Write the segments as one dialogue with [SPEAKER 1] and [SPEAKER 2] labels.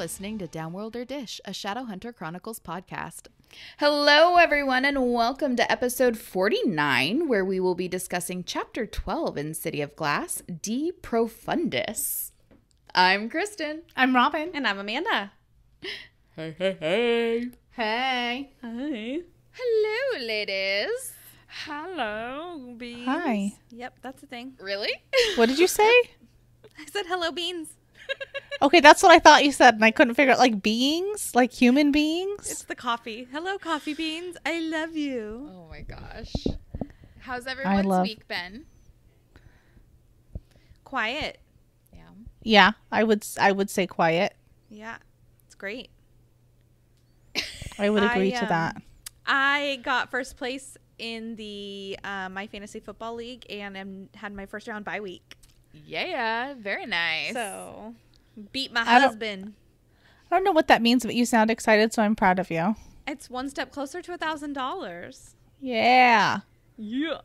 [SPEAKER 1] listening to Downworld or Dish, a Shadowhunter Chronicles podcast. Hello, everyone, and welcome to episode 49, where we will be discussing Chapter 12 in City of Glass, De Profundis. I'm Kristen.
[SPEAKER 2] I'm Robin.
[SPEAKER 3] And I'm Amanda.
[SPEAKER 1] Hey, hey, hey.
[SPEAKER 2] Hey.
[SPEAKER 3] Hi.
[SPEAKER 1] Hello, ladies.
[SPEAKER 3] Hello, beans.
[SPEAKER 2] Hi.
[SPEAKER 3] Yep, that's the thing.
[SPEAKER 1] Really?
[SPEAKER 2] What did you say?
[SPEAKER 3] I said hello, beans.
[SPEAKER 2] Okay, that's what I thought you said, and I couldn't figure out, like, beings? Like human beings?
[SPEAKER 3] It's the coffee. Hello, coffee beans. I love you.
[SPEAKER 1] Oh my gosh. How's everyone's week been?
[SPEAKER 3] Quiet.
[SPEAKER 1] Yeah.
[SPEAKER 2] Yeah, I would say quiet.
[SPEAKER 3] Yeah, it's great.
[SPEAKER 2] I would agree to that.
[SPEAKER 3] I got first place in the My Fantasy Football League and had my first round bye week.
[SPEAKER 1] Yeah, very nice.
[SPEAKER 3] So, beat my husband.
[SPEAKER 2] I don't know what that means, but you sound excited, so I'm proud of you.
[SPEAKER 3] It's one step closer to $1,000.
[SPEAKER 2] Yeah.
[SPEAKER 3] Yeah.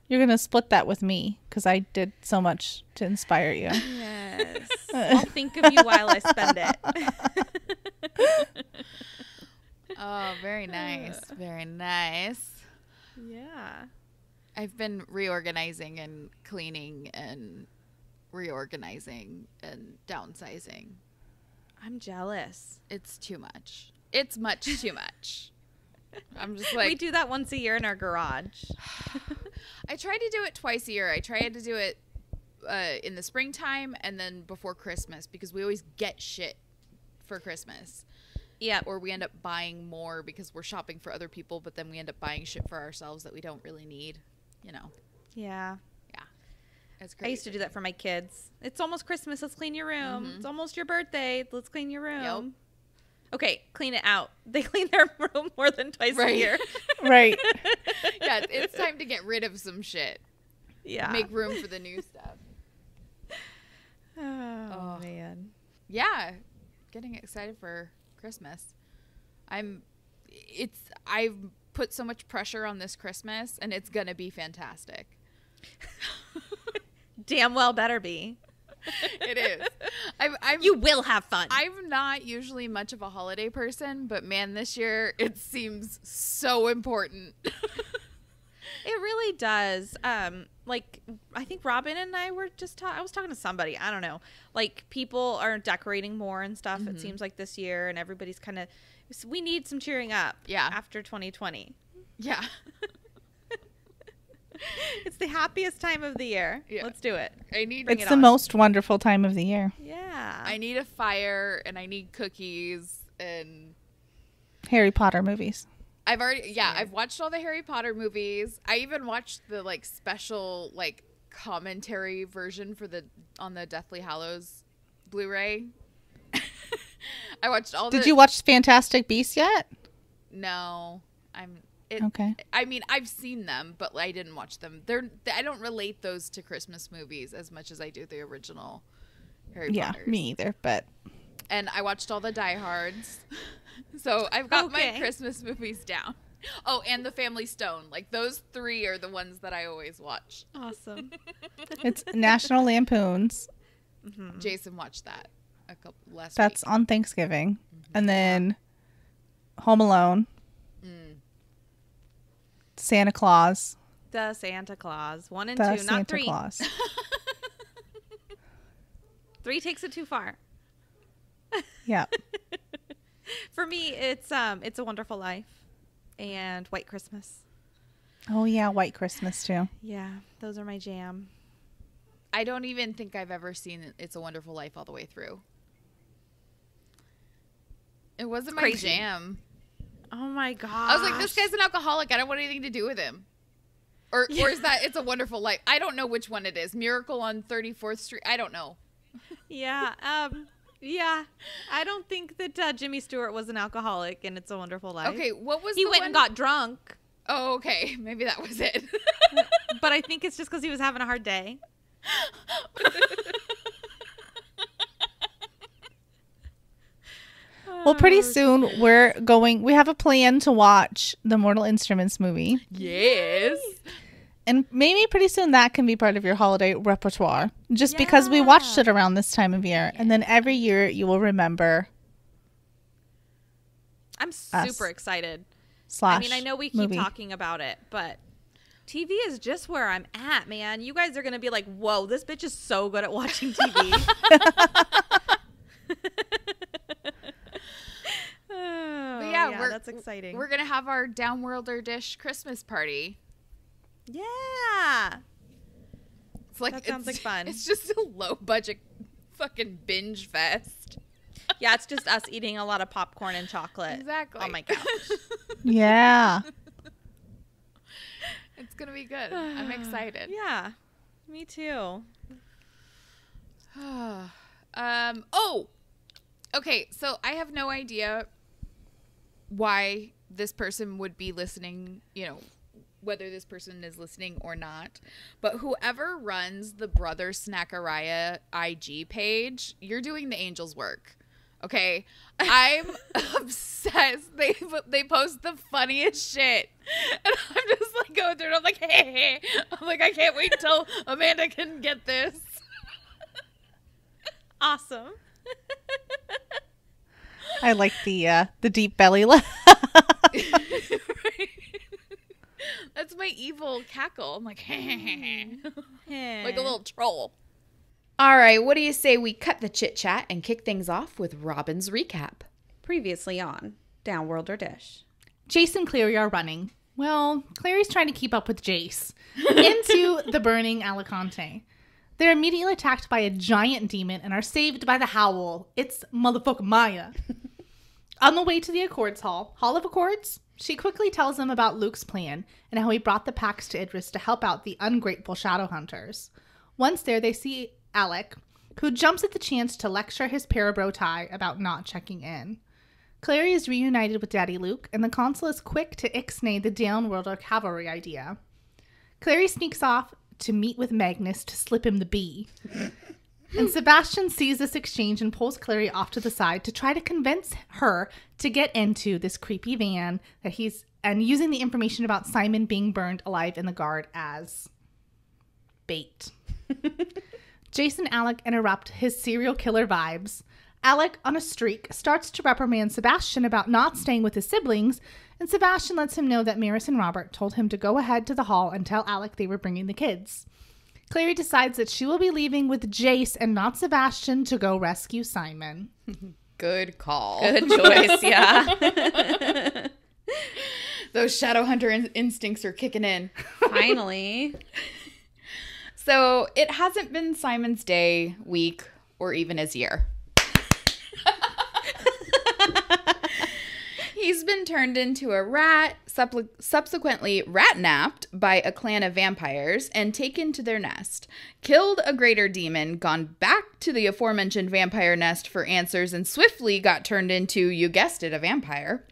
[SPEAKER 2] You're going to split that with me, because I did so much to inspire you.
[SPEAKER 3] Yes. I'll think of you while I spend it.
[SPEAKER 1] Oh, very nice. Very nice.
[SPEAKER 3] Yeah.
[SPEAKER 1] I've been reorganizing and cleaning and reorganizing and downsizing.
[SPEAKER 3] I'm jealous.
[SPEAKER 1] It's too much. It's much too much. I'm just like...
[SPEAKER 3] We do that once a year in our garage.
[SPEAKER 1] I try to do it twice a year. I try to do it in the springtime and then before Christmas because we always get shit for Christmas.
[SPEAKER 3] Yeah.
[SPEAKER 1] Or we end up buying more because we're shopping for other people, but then we end up buying shit for ourselves that we don't really need, you know.
[SPEAKER 3] Yeah.
[SPEAKER 1] Yeah. It's great.
[SPEAKER 3] I used to do that for my kids. It's almost Christmas. Let's clean your room. Mm-hmm. It's almost your birthday. Let's clean your room. Yep. Okay, clean it out. They clean their room more than twice a year.
[SPEAKER 2] Right.
[SPEAKER 1] Yeah, it's time to get rid of some shit.
[SPEAKER 3] Yeah.
[SPEAKER 1] Make room for the new stuff.
[SPEAKER 3] Oh, man.
[SPEAKER 1] Yeah. Getting excited for Christmas. I've put so much pressure on this Christmas and it's gonna be fantastic.
[SPEAKER 3] Damn well better be.
[SPEAKER 1] It is.
[SPEAKER 3] You will have fun.
[SPEAKER 1] I'm not usually much of a holiday person, but man, this year it seems so important.
[SPEAKER 3] It really does. Like, I think Robin and I were just I was talking to somebody. I don't know. Like, people are decorating more and stuff, it seems like this year, and everybody's kind of... We need some cheering up after 2020.
[SPEAKER 1] Yeah.
[SPEAKER 3] It's the happiest time of the year. Yeah. Let's do it.
[SPEAKER 2] It's the most wonderful time of the year.
[SPEAKER 3] Yeah.
[SPEAKER 1] I need a fire, and I need cookies, and...
[SPEAKER 2] Harry Potter movies.
[SPEAKER 1] I've watched all the Harry Potter movies. I even watched the like special like commentary version on the Deathly Hallows Blu-ray. I watched all.
[SPEAKER 2] Did you watch Fantastic Beasts yet?
[SPEAKER 1] No,
[SPEAKER 2] okay.
[SPEAKER 1] I mean, I've seen them, but I didn't watch them. I don't relate those to Christmas movies as much as I do the original Harry Potter.
[SPEAKER 2] Yeah, me either. But
[SPEAKER 1] and I watched all the Die Hards. So I've got my Christmas movies down. Oh, and The Family Stone. Like, those three are the ones that I always watch.
[SPEAKER 3] Awesome.
[SPEAKER 2] It's National Lampoons.
[SPEAKER 1] Mm-hmm. Jason watched that last week.
[SPEAKER 2] That's on Thanksgiving. Mm-hmm. And then Home Alone. Santa Claus.
[SPEAKER 3] The Santa Claus. 1 and 2, not
[SPEAKER 2] Santa
[SPEAKER 3] 3.
[SPEAKER 2] Claus.
[SPEAKER 3] 3 takes it too far.
[SPEAKER 2] Yeah.
[SPEAKER 3] For me, it's A Wonderful Life and White Christmas.
[SPEAKER 2] Oh yeah, White Christmas too.
[SPEAKER 3] Yeah, those are my jam.
[SPEAKER 1] I don't even think I've ever seen It's a Wonderful Life all the way through. It wasn't my jam.
[SPEAKER 3] Oh my gosh.
[SPEAKER 1] I was like, this guy's an alcoholic. I don't want anything to do with him. Or is that It's a Wonderful Life? I don't know which one it is. Miracle on 34th Street. I don't know.
[SPEAKER 3] Yeah. Yeah, I don't think that Jimmy Stewart was an alcoholic in It's a Wonderful Life.
[SPEAKER 1] Okay, what was
[SPEAKER 3] he went and got drunk.
[SPEAKER 1] Oh, okay. Maybe that was it.
[SPEAKER 3] But I think it's just because he was having a hard day.
[SPEAKER 2] Well, pretty soon we have a plan to watch the Mortal Instruments movie.
[SPEAKER 1] Yes.
[SPEAKER 2] And maybe pretty soon that can be part of your holiday repertoire. Just because we watched it around this time of year. Yeah. And then every year you will remember
[SPEAKER 3] I'm super excited.
[SPEAKER 2] Slash
[SPEAKER 3] I mean, I know we keep talking about it, but TV is just where I'm at, man. You guys are going to be like, whoa, this bitch is so good at watching TV.
[SPEAKER 1] Yeah,
[SPEAKER 3] that's exciting.
[SPEAKER 1] We're going to have our Downworlder Dish Christmas party.
[SPEAKER 3] Yeah.
[SPEAKER 1] It's like,
[SPEAKER 3] that sounds like fun.
[SPEAKER 1] It's just a low budget fucking binge fest.
[SPEAKER 3] Yeah, it's just us eating a lot of popcorn and chocolate.
[SPEAKER 1] Exactly.
[SPEAKER 3] On my couch.
[SPEAKER 2] Yeah.
[SPEAKER 1] It's going to be good. I'm excited.
[SPEAKER 3] Yeah. Me too.
[SPEAKER 1] Okay, so I have no idea why this person would be listening, whether this person is listening or not. But whoever runs the Brother Snackaraya IG page, you're doing the angel's work. Okay? I'm obsessed. They post the funniest shit. And I'm just like going through it. I'm like, hey. I'm like, I can't wait till Amanda can get this.
[SPEAKER 3] Awesome.
[SPEAKER 2] I like the deep belly laugh.
[SPEAKER 1] Right. That's my evil cackle. I'm like, hey. Like a little troll. All right, what do you say we cut the chit chat and kick things off with Robin's recap?
[SPEAKER 4] Previously on Downworlder Dish.
[SPEAKER 5] Jace and Clary are running. Well, Clary's trying to keep up with Jace into the burning Alicante. They're immediately attacked by a giant demon and are saved by the Howl. It's motherfucking Maya. On the way to the Accords Hall of Accords, she quickly tells them about Luke's plan and how he brought the packs to Idris to help out the ungrateful Shadowhunters. Once there, they see Alec, who jumps at the chance to lecture his Parabro tie about not checking in. Clary is reunited with Daddy Luke, and the consul is quick to ixnay the Downworlder cavalry idea. Clary sneaks off to meet with Magnus to slip him the bee. And Sebastian sees this exchange and pulls Clary off to the side to try to convince her to get into this creepy van that and using the information about Simon being burned alive in the guard as bait. Jace and Alec interrupt his serial killer vibes. Alec, on a streak, starts to reprimand Sebastian about not staying with his siblings, and Sebastian lets him know that Maris and Robert told him to go ahead to the hall and tell Alec they were bringing the kids. Clary decides that she will be leaving with Jace and not Sebastian to go rescue Simon.
[SPEAKER 1] Good call.
[SPEAKER 4] Good choice, yeah.
[SPEAKER 1] Those Shadowhunter instincts are kicking in.
[SPEAKER 4] Finally.
[SPEAKER 1] So it hasn't been Simon's day, week, or even his year. He's been turned into a rat, subsequently rat-napped by a clan of vampires and taken to their nest, killed a greater demon, gone back to the aforementioned vampire nest for answers, and swiftly got turned into, you guessed it, a vampire.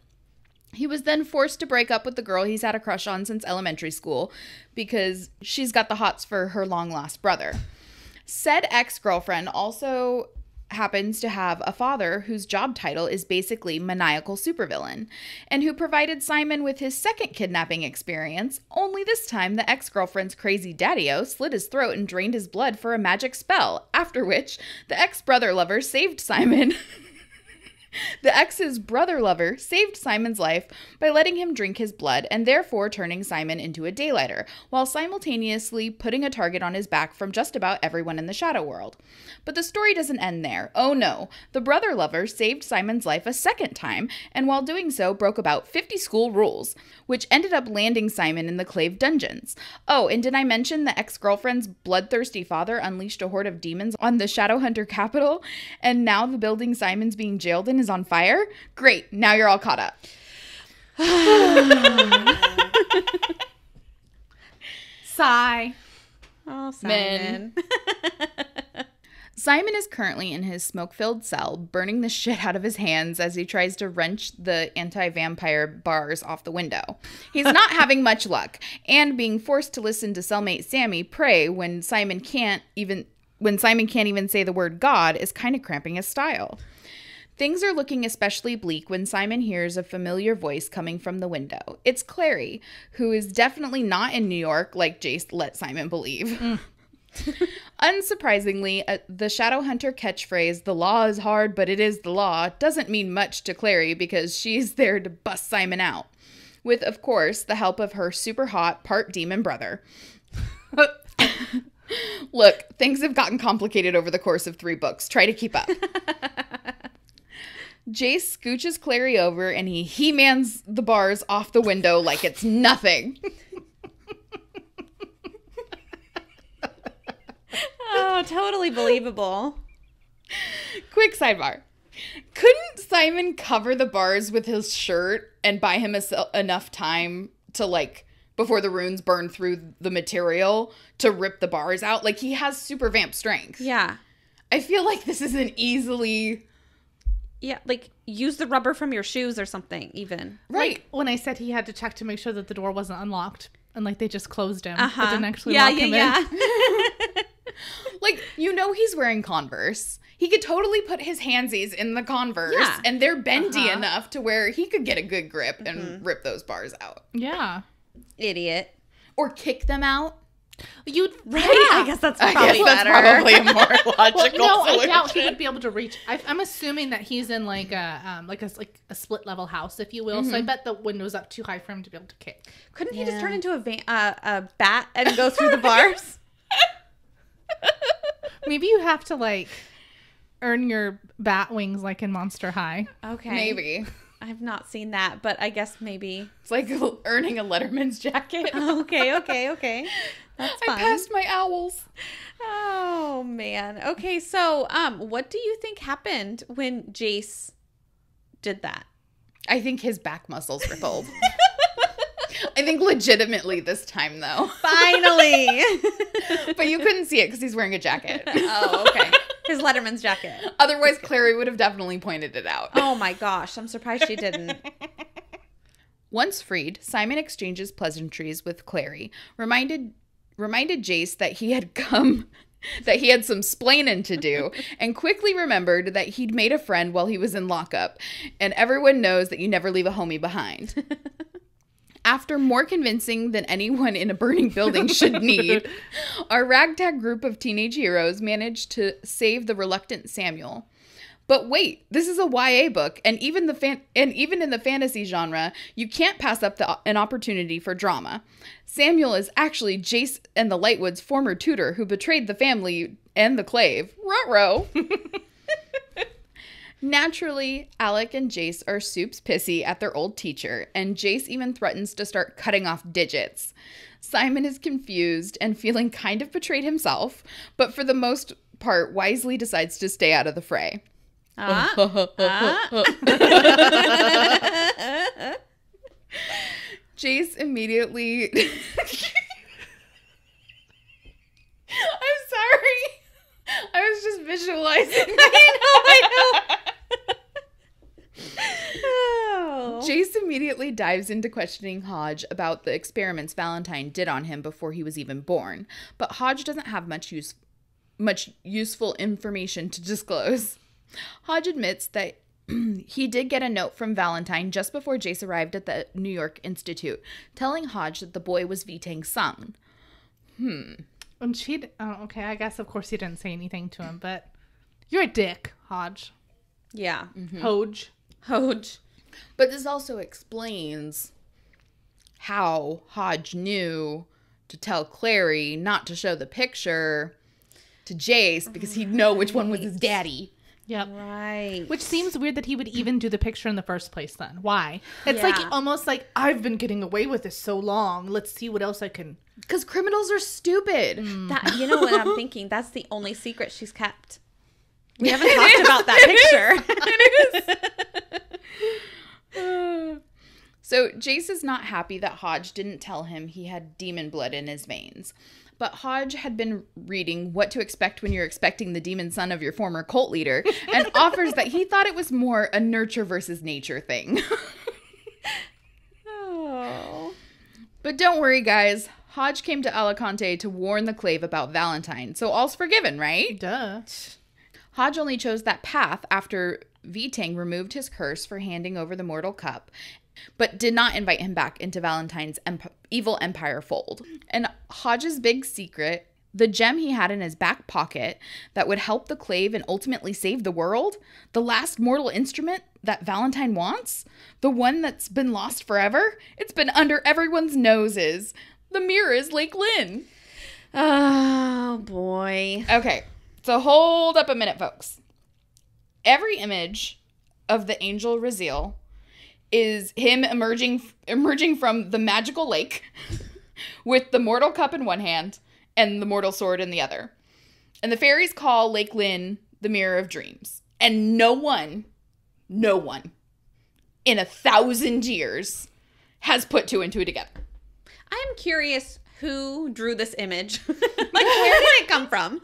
[SPEAKER 1] He was then forced to break up with the girl he's had a crush on since elementary school because she's got the hots for her long-lost brother. Said ex-girlfriend also happens to have a father whose job title is basically maniacal supervillain, and who provided Simon with his second kidnapping experience, only this time the ex-girlfriend's crazy daddy-o slit his throat and drained his blood for a magic spell, after which the ex-brother lover saved Simon. The ex's brother lover saved Simon's life by letting him drink his blood and therefore turning Simon into a daylighter, while simultaneously putting a target on his back from just about everyone in the shadow world. But the story doesn't end there. Oh no, the brother lover saved Simon's life a second time, and while doing so broke about 50 school rules, which ended up landing Simon in the Clave dungeons. Oh, and did I mention the ex-girlfriend's bloodthirsty father unleashed a horde of demons on the Shadowhunter capital, and now the building Simon's being jailed in is on fire? Great, now you're all caught up.
[SPEAKER 5] Sigh.
[SPEAKER 4] Oh, Simon.
[SPEAKER 1] Simon is currently in his smoke-filled cell, burning the shit out of his hands as he tries to wrench the anti-vampire bars off the window. He's not having much luck, and being forced to listen to cellmate Sammy pray when Simon can't even say the word God is kind of cramping his style. Things are looking especially bleak when Simon hears a familiar voice coming from the window. It's Clary, who is definitely not in New York like Jace let Simon believe. Unsurprisingly, the Shadowhunter catchphrase, "The law is hard, but it is the law," doesn't mean much to Clary because she's there to bust Simon out. With, of course, the help of her super hot part demon brother. Look, things have gotten complicated over the course of 3 books. Try to keep up. Jace scooches Clary over and he He-Mans the bars off the window like it's nothing.
[SPEAKER 4] Oh, totally believable.
[SPEAKER 1] Quick sidebar. Couldn't Simon cover the bars with his shirt and buy him enough time to, like, before the runes burn through the material to rip the bars out? Like, he has super vamp strength.
[SPEAKER 4] Yeah.
[SPEAKER 1] I feel like this is an easily...
[SPEAKER 4] Yeah, like use the rubber from your shoes or something even.
[SPEAKER 1] Right.
[SPEAKER 5] Like, when I said he had to check to make sure that the door wasn't unlocked and like they just closed him,
[SPEAKER 4] Uh-huh.
[SPEAKER 5] but didn't actually
[SPEAKER 4] Yeah,
[SPEAKER 5] lock him in.
[SPEAKER 1] Like, you know he's wearing Converse. He could totally put his handsies in the Converse,
[SPEAKER 4] Yeah.
[SPEAKER 1] and they're bendy enough to where he could get a good grip and rip those bars out.
[SPEAKER 5] Yeah.
[SPEAKER 4] Idiot.
[SPEAKER 1] Or kick them out.
[SPEAKER 5] You'd
[SPEAKER 4] Right? I guess that's probably better.
[SPEAKER 1] probably a more logical
[SPEAKER 5] no, I
[SPEAKER 1] solution.
[SPEAKER 5] doubt he would be able to reach. I'm assuming that he's in like a split level house, if you will. So I bet the window's up too high for him to be able to kick.
[SPEAKER 4] Couldn't he just turn into a bat and go through the bars?
[SPEAKER 5] Maybe you have to like earn your bat wings like in Monster High.
[SPEAKER 4] Okay.
[SPEAKER 1] Maybe.
[SPEAKER 4] I've not seen that, but I guess maybe.
[SPEAKER 1] It's like earning a Letterman's jacket.
[SPEAKER 4] Okay. That's
[SPEAKER 1] I
[SPEAKER 4] fun.
[SPEAKER 1] passed my owls.
[SPEAKER 4] Oh man. Okay, so what do you think happened when Jace did that?
[SPEAKER 1] I think his back muscles rippled. I think legitimately this time, though.
[SPEAKER 4] Finally.
[SPEAKER 1] But you couldn't see it because he's wearing a jacket.
[SPEAKER 4] Oh, okay. His Letterman's jacket.
[SPEAKER 1] Otherwise, Clary would have definitely pointed it out.
[SPEAKER 4] Oh my gosh, I'm surprised she didn't.
[SPEAKER 1] Once freed, Simon exchanges pleasantries with Clary, reminded Jace that he had some splainin' to do, and quickly remembered that he'd made a friend while he was in lockup, and everyone knows that you never leave a homie behind. After more convincing than anyone in a burning building should need, our ragtag group of teenage heroes managed to save the reluctant Samuel. But wait, this is a YA book, and even in the fantasy genre, you can't pass up an opportunity for drama. Samuel is actually Jace and the Lightwood's former tutor who betrayed the family and the Clave. Ruh-roh. Naturally, Alec and Jace are soups pissy at their old teacher, and Jace even threatens to start cutting off digits. Simon is confused and feeling kind of betrayed himself, but for the most part wisely decides to stay out of the fray. Jace immediately... I'm sorry. I was just visualizing. I know.
[SPEAKER 4] Oh.
[SPEAKER 1] Jace immediately dives into questioning Hodge about the experiments Valentine did on him before he was even born. But Hodge doesn't have much useful information to disclose. Hodge admits that he did get a note from Valentine just before Jace arrived at the New York Institute, telling Hodge that the boy was Vitang's son.
[SPEAKER 5] And okay, I guess of course he didn't say anything to him, but you're a dick, Hodge.
[SPEAKER 4] Yeah.
[SPEAKER 5] Hodge.
[SPEAKER 1] But this also explains how Hodge knew to tell Clary not to show the picture to Jace because he'd know which one was his daddy.
[SPEAKER 5] Yep.
[SPEAKER 4] Right.
[SPEAKER 5] Which seems weird that he would even do the picture in the first place then. Why? It's
[SPEAKER 4] Yeah.
[SPEAKER 5] like almost like I've been getting away with this so long. Let's see what else I can.
[SPEAKER 1] Because criminals are stupid.
[SPEAKER 4] That, you know what I'm thinking? That's the only secret she's kept. We haven't talked about that picture.
[SPEAKER 1] So Jace is not happy that Hodge didn't tell him he had demon blood in his veins. But Hodge had been reading What to Expect When You're Expecting the Demon Son of Your Former Cult Leader and offers that he thought it was more a nurture versus nature thing.
[SPEAKER 4] Oh.
[SPEAKER 1] But don't worry, guys. Hodge came to Alicante to warn the Clave about Valentine, so all's forgiven, right?
[SPEAKER 5] Duh.
[SPEAKER 1] Hodge only chose that path after Vitang removed his curse for handing over the mortal cup, but did not invite him back into Valentine's evil empire fold. And Hodge's big secret The gem he had in his back pocket that would help the Clave and ultimately save the world? The last mortal instrument that Valentine wants? The one that's been lost forever? It's been under everyone's noses. The mirror is Lake Lynn.
[SPEAKER 4] Oh, boy.
[SPEAKER 1] Okay, so hold up a minute, folks. Every image of the angel Raziel is him emerging from the magical lake with the mortal cup in one hand and the mortal sword in the other. And the fairies call Lake Lynn the Mirror of Dreams. And no one in 1,000 years has put two and two together.
[SPEAKER 4] I'm curious who drew this image. Like, where did it come from?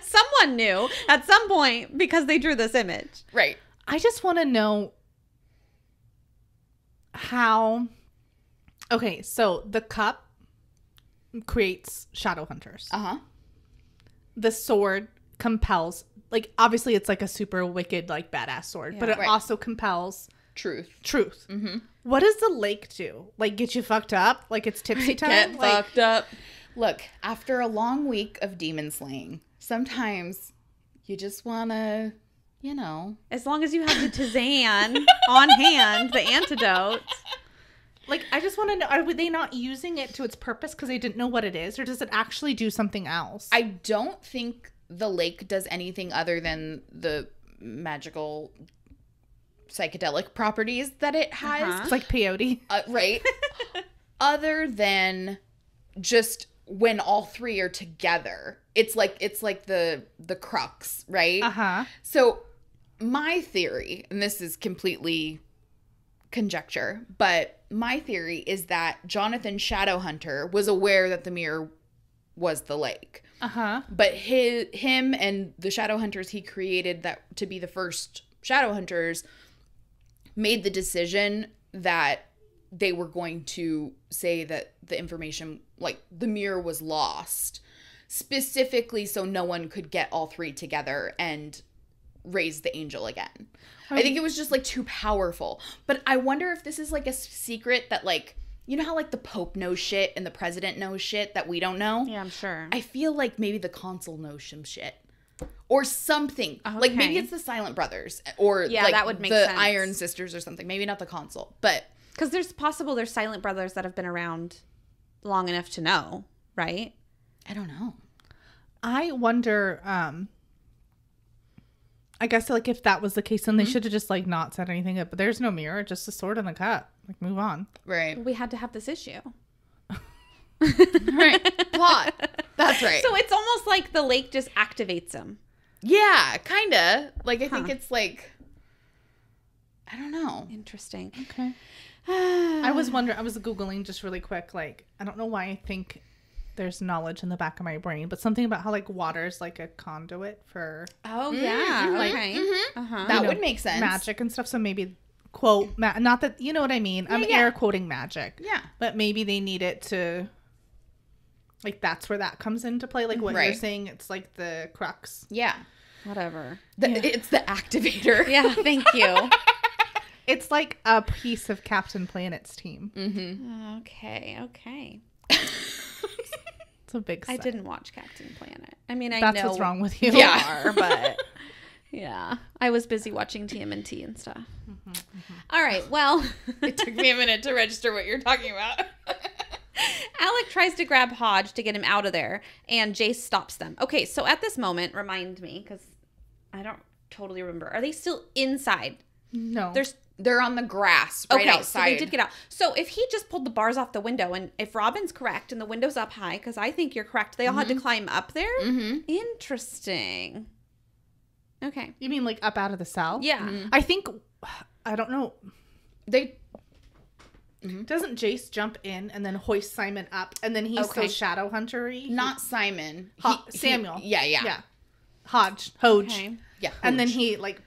[SPEAKER 4] Someone knew at some point because they drew this image.
[SPEAKER 1] Right.
[SPEAKER 5] I just want to know how. Okay, so the cup creates shadow hunters.
[SPEAKER 1] Uh-huh.
[SPEAKER 5] The sword compels, like, obviously it's like a super wicked, like, badass sword, but it
[SPEAKER 1] Right.
[SPEAKER 5] also compels
[SPEAKER 1] Truth.
[SPEAKER 5] truth. What does the lake do? Like, get you fucked up? Like, it's tipsy time?
[SPEAKER 4] Get
[SPEAKER 5] Like,
[SPEAKER 4] fucked up.
[SPEAKER 1] Look, after a long week of demon slaying, sometimes you just want to, you know.
[SPEAKER 4] As long as you have the Tizan on hand, the antidote.
[SPEAKER 5] like, I just want to know, are they not using it to its purpose because they didn't know what it is? Or does it actually do something else?
[SPEAKER 1] I don't think the lake does anything other than the magical psychedelic properties that it has.
[SPEAKER 5] It's like peyote.
[SPEAKER 1] Right? Other than just when all three are together. It's like the crux, right?
[SPEAKER 5] Uh-huh.
[SPEAKER 1] So my theory, and this is completely conjecture, but my theory is that Jonathan Shadowhunter was aware that the mirror was the lake.
[SPEAKER 5] Uh-huh.
[SPEAKER 1] But him and the Shadowhunters he created that to be the first Shadowhunters made the decision that they were going to say that the information, like the mirror was lost, specifically so no one could get all three together and raise the angel again. I think it was just like too powerful. But I wonder if this is like a secret that, like, you know how like the Pope knows shit and the president knows shit that we don't know?
[SPEAKER 4] Yeah, I'm sure.
[SPEAKER 1] I feel like maybe the consul knows some shit. Or something. Like maybe
[SPEAKER 4] Okay.
[SPEAKER 1] it's the Silent Brothers. Or
[SPEAKER 4] Yeah,
[SPEAKER 1] like
[SPEAKER 4] that would make
[SPEAKER 1] the
[SPEAKER 4] sense.
[SPEAKER 1] Iron Sisters or something. Maybe not the consul. But
[SPEAKER 4] Because there's Silent Brothers that have been around long enough to know, right?
[SPEAKER 1] I don't know.
[SPEAKER 5] I wonder, I guess, like, if that was the case, then they should have just, like, not said anything. But there's no mirror, just a sword and a cup. Like, move on.
[SPEAKER 1] Right.
[SPEAKER 4] We had to have this issue.
[SPEAKER 1] Right. Plot. That's right.
[SPEAKER 4] So it's almost like the lake just activates him.
[SPEAKER 1] Yeah, kind of. Like, I think it's like, I don't know.
[SPEAKER 4] Interesting.
[SPEAKER 5] Okay. I was wondering, I was Googling just really quick, like, I don't know why I think there's knowledge in the back of my brain, but something about how, like, water's like a conduit for
[SPEAKER 4] Oh, yeah.
[SPEAKER 5] Like,
[SPEAKER 4] Okay. Uh-huh.
[SPEAKER 1] That
[SPEAKER 5] you know,
[SPEAKER 1] would make sense.
[SPEAKER 5] magic and stuff. So maybe quote, not that, you know what I mean? I'm
[SPEAKER 1] yeah.
[SPEAKER 5] air quoting magic.
[SPEAKER 1] Yeah.
[SPEAKER 5] But maybe they need it to, like, that's where that comes into play. Like what you're
[SPEAKER 1] Right.
[SPEAKER 5] saying, it's like the crux.
[SPEAKER 1] Yeah.
[SPEAKER 4] Whatever.
[SPEAKER 1] It's the activator.
[SPEAKER 4] Yeah, thank you.
[SPEAKER 5] It's like a piece of Captain Planet's team.
[SPEAKER 4] Okay.
[SPEAKER 5] It's a big
[SPEAKER 4] I
[SPEAKER 5] set.
[SPEAKER 4] didn't watch Captain Planet. I mean, I
[SPEAKER 5] That's
[SPEAKER 4] know
[SPEAKER 5] what's wrong with you.
[SPEAKER 1] Yeah.
[SPEAKER 4] are, but yeah, I was busy watching TMNT and stuff. All right, well,
[SPEAKER 1] It took me a minute to register what you're talking about.
[SPEAKER 4] Alec tries to grab Hodge to get him out of there, and Jace stops them. Okay, so at this moment, remind me, because I don't totally remember. Are they still inside?
[SPEAKER 5] No.
[SPEAKER 1] They're on the grass right outside.
[SPEAKER 4] So they did get out. So if he just pulled the bars off the window, and if Robin's correct and the window's up high, because I think you're correct, they all had to climb up there? Interesting. Okay.
[SPEAKER 5] You mean like up out of the cell?
[SPEAKER 4] Yeah.
[SPEAKER 5] I think, I don't know.
[SPEAKER 1] They
[SPEAKER 5] Doesn't Jace jump in and then hoist Simon up and then he's
[SPEAKER 1] Okay.
[SPEAKER 5] so shadow hunter-y?
[SPEAKER 1] not Simon.
[SPEAKER 5] Samuel.
[SPEAKER 1] Yeah.
[SPEAKER 5] Hodge.
[SPEAKER 4] Okay.
[SPEAKER 1] Yeah.
[SPEAKER 5] And then he, like,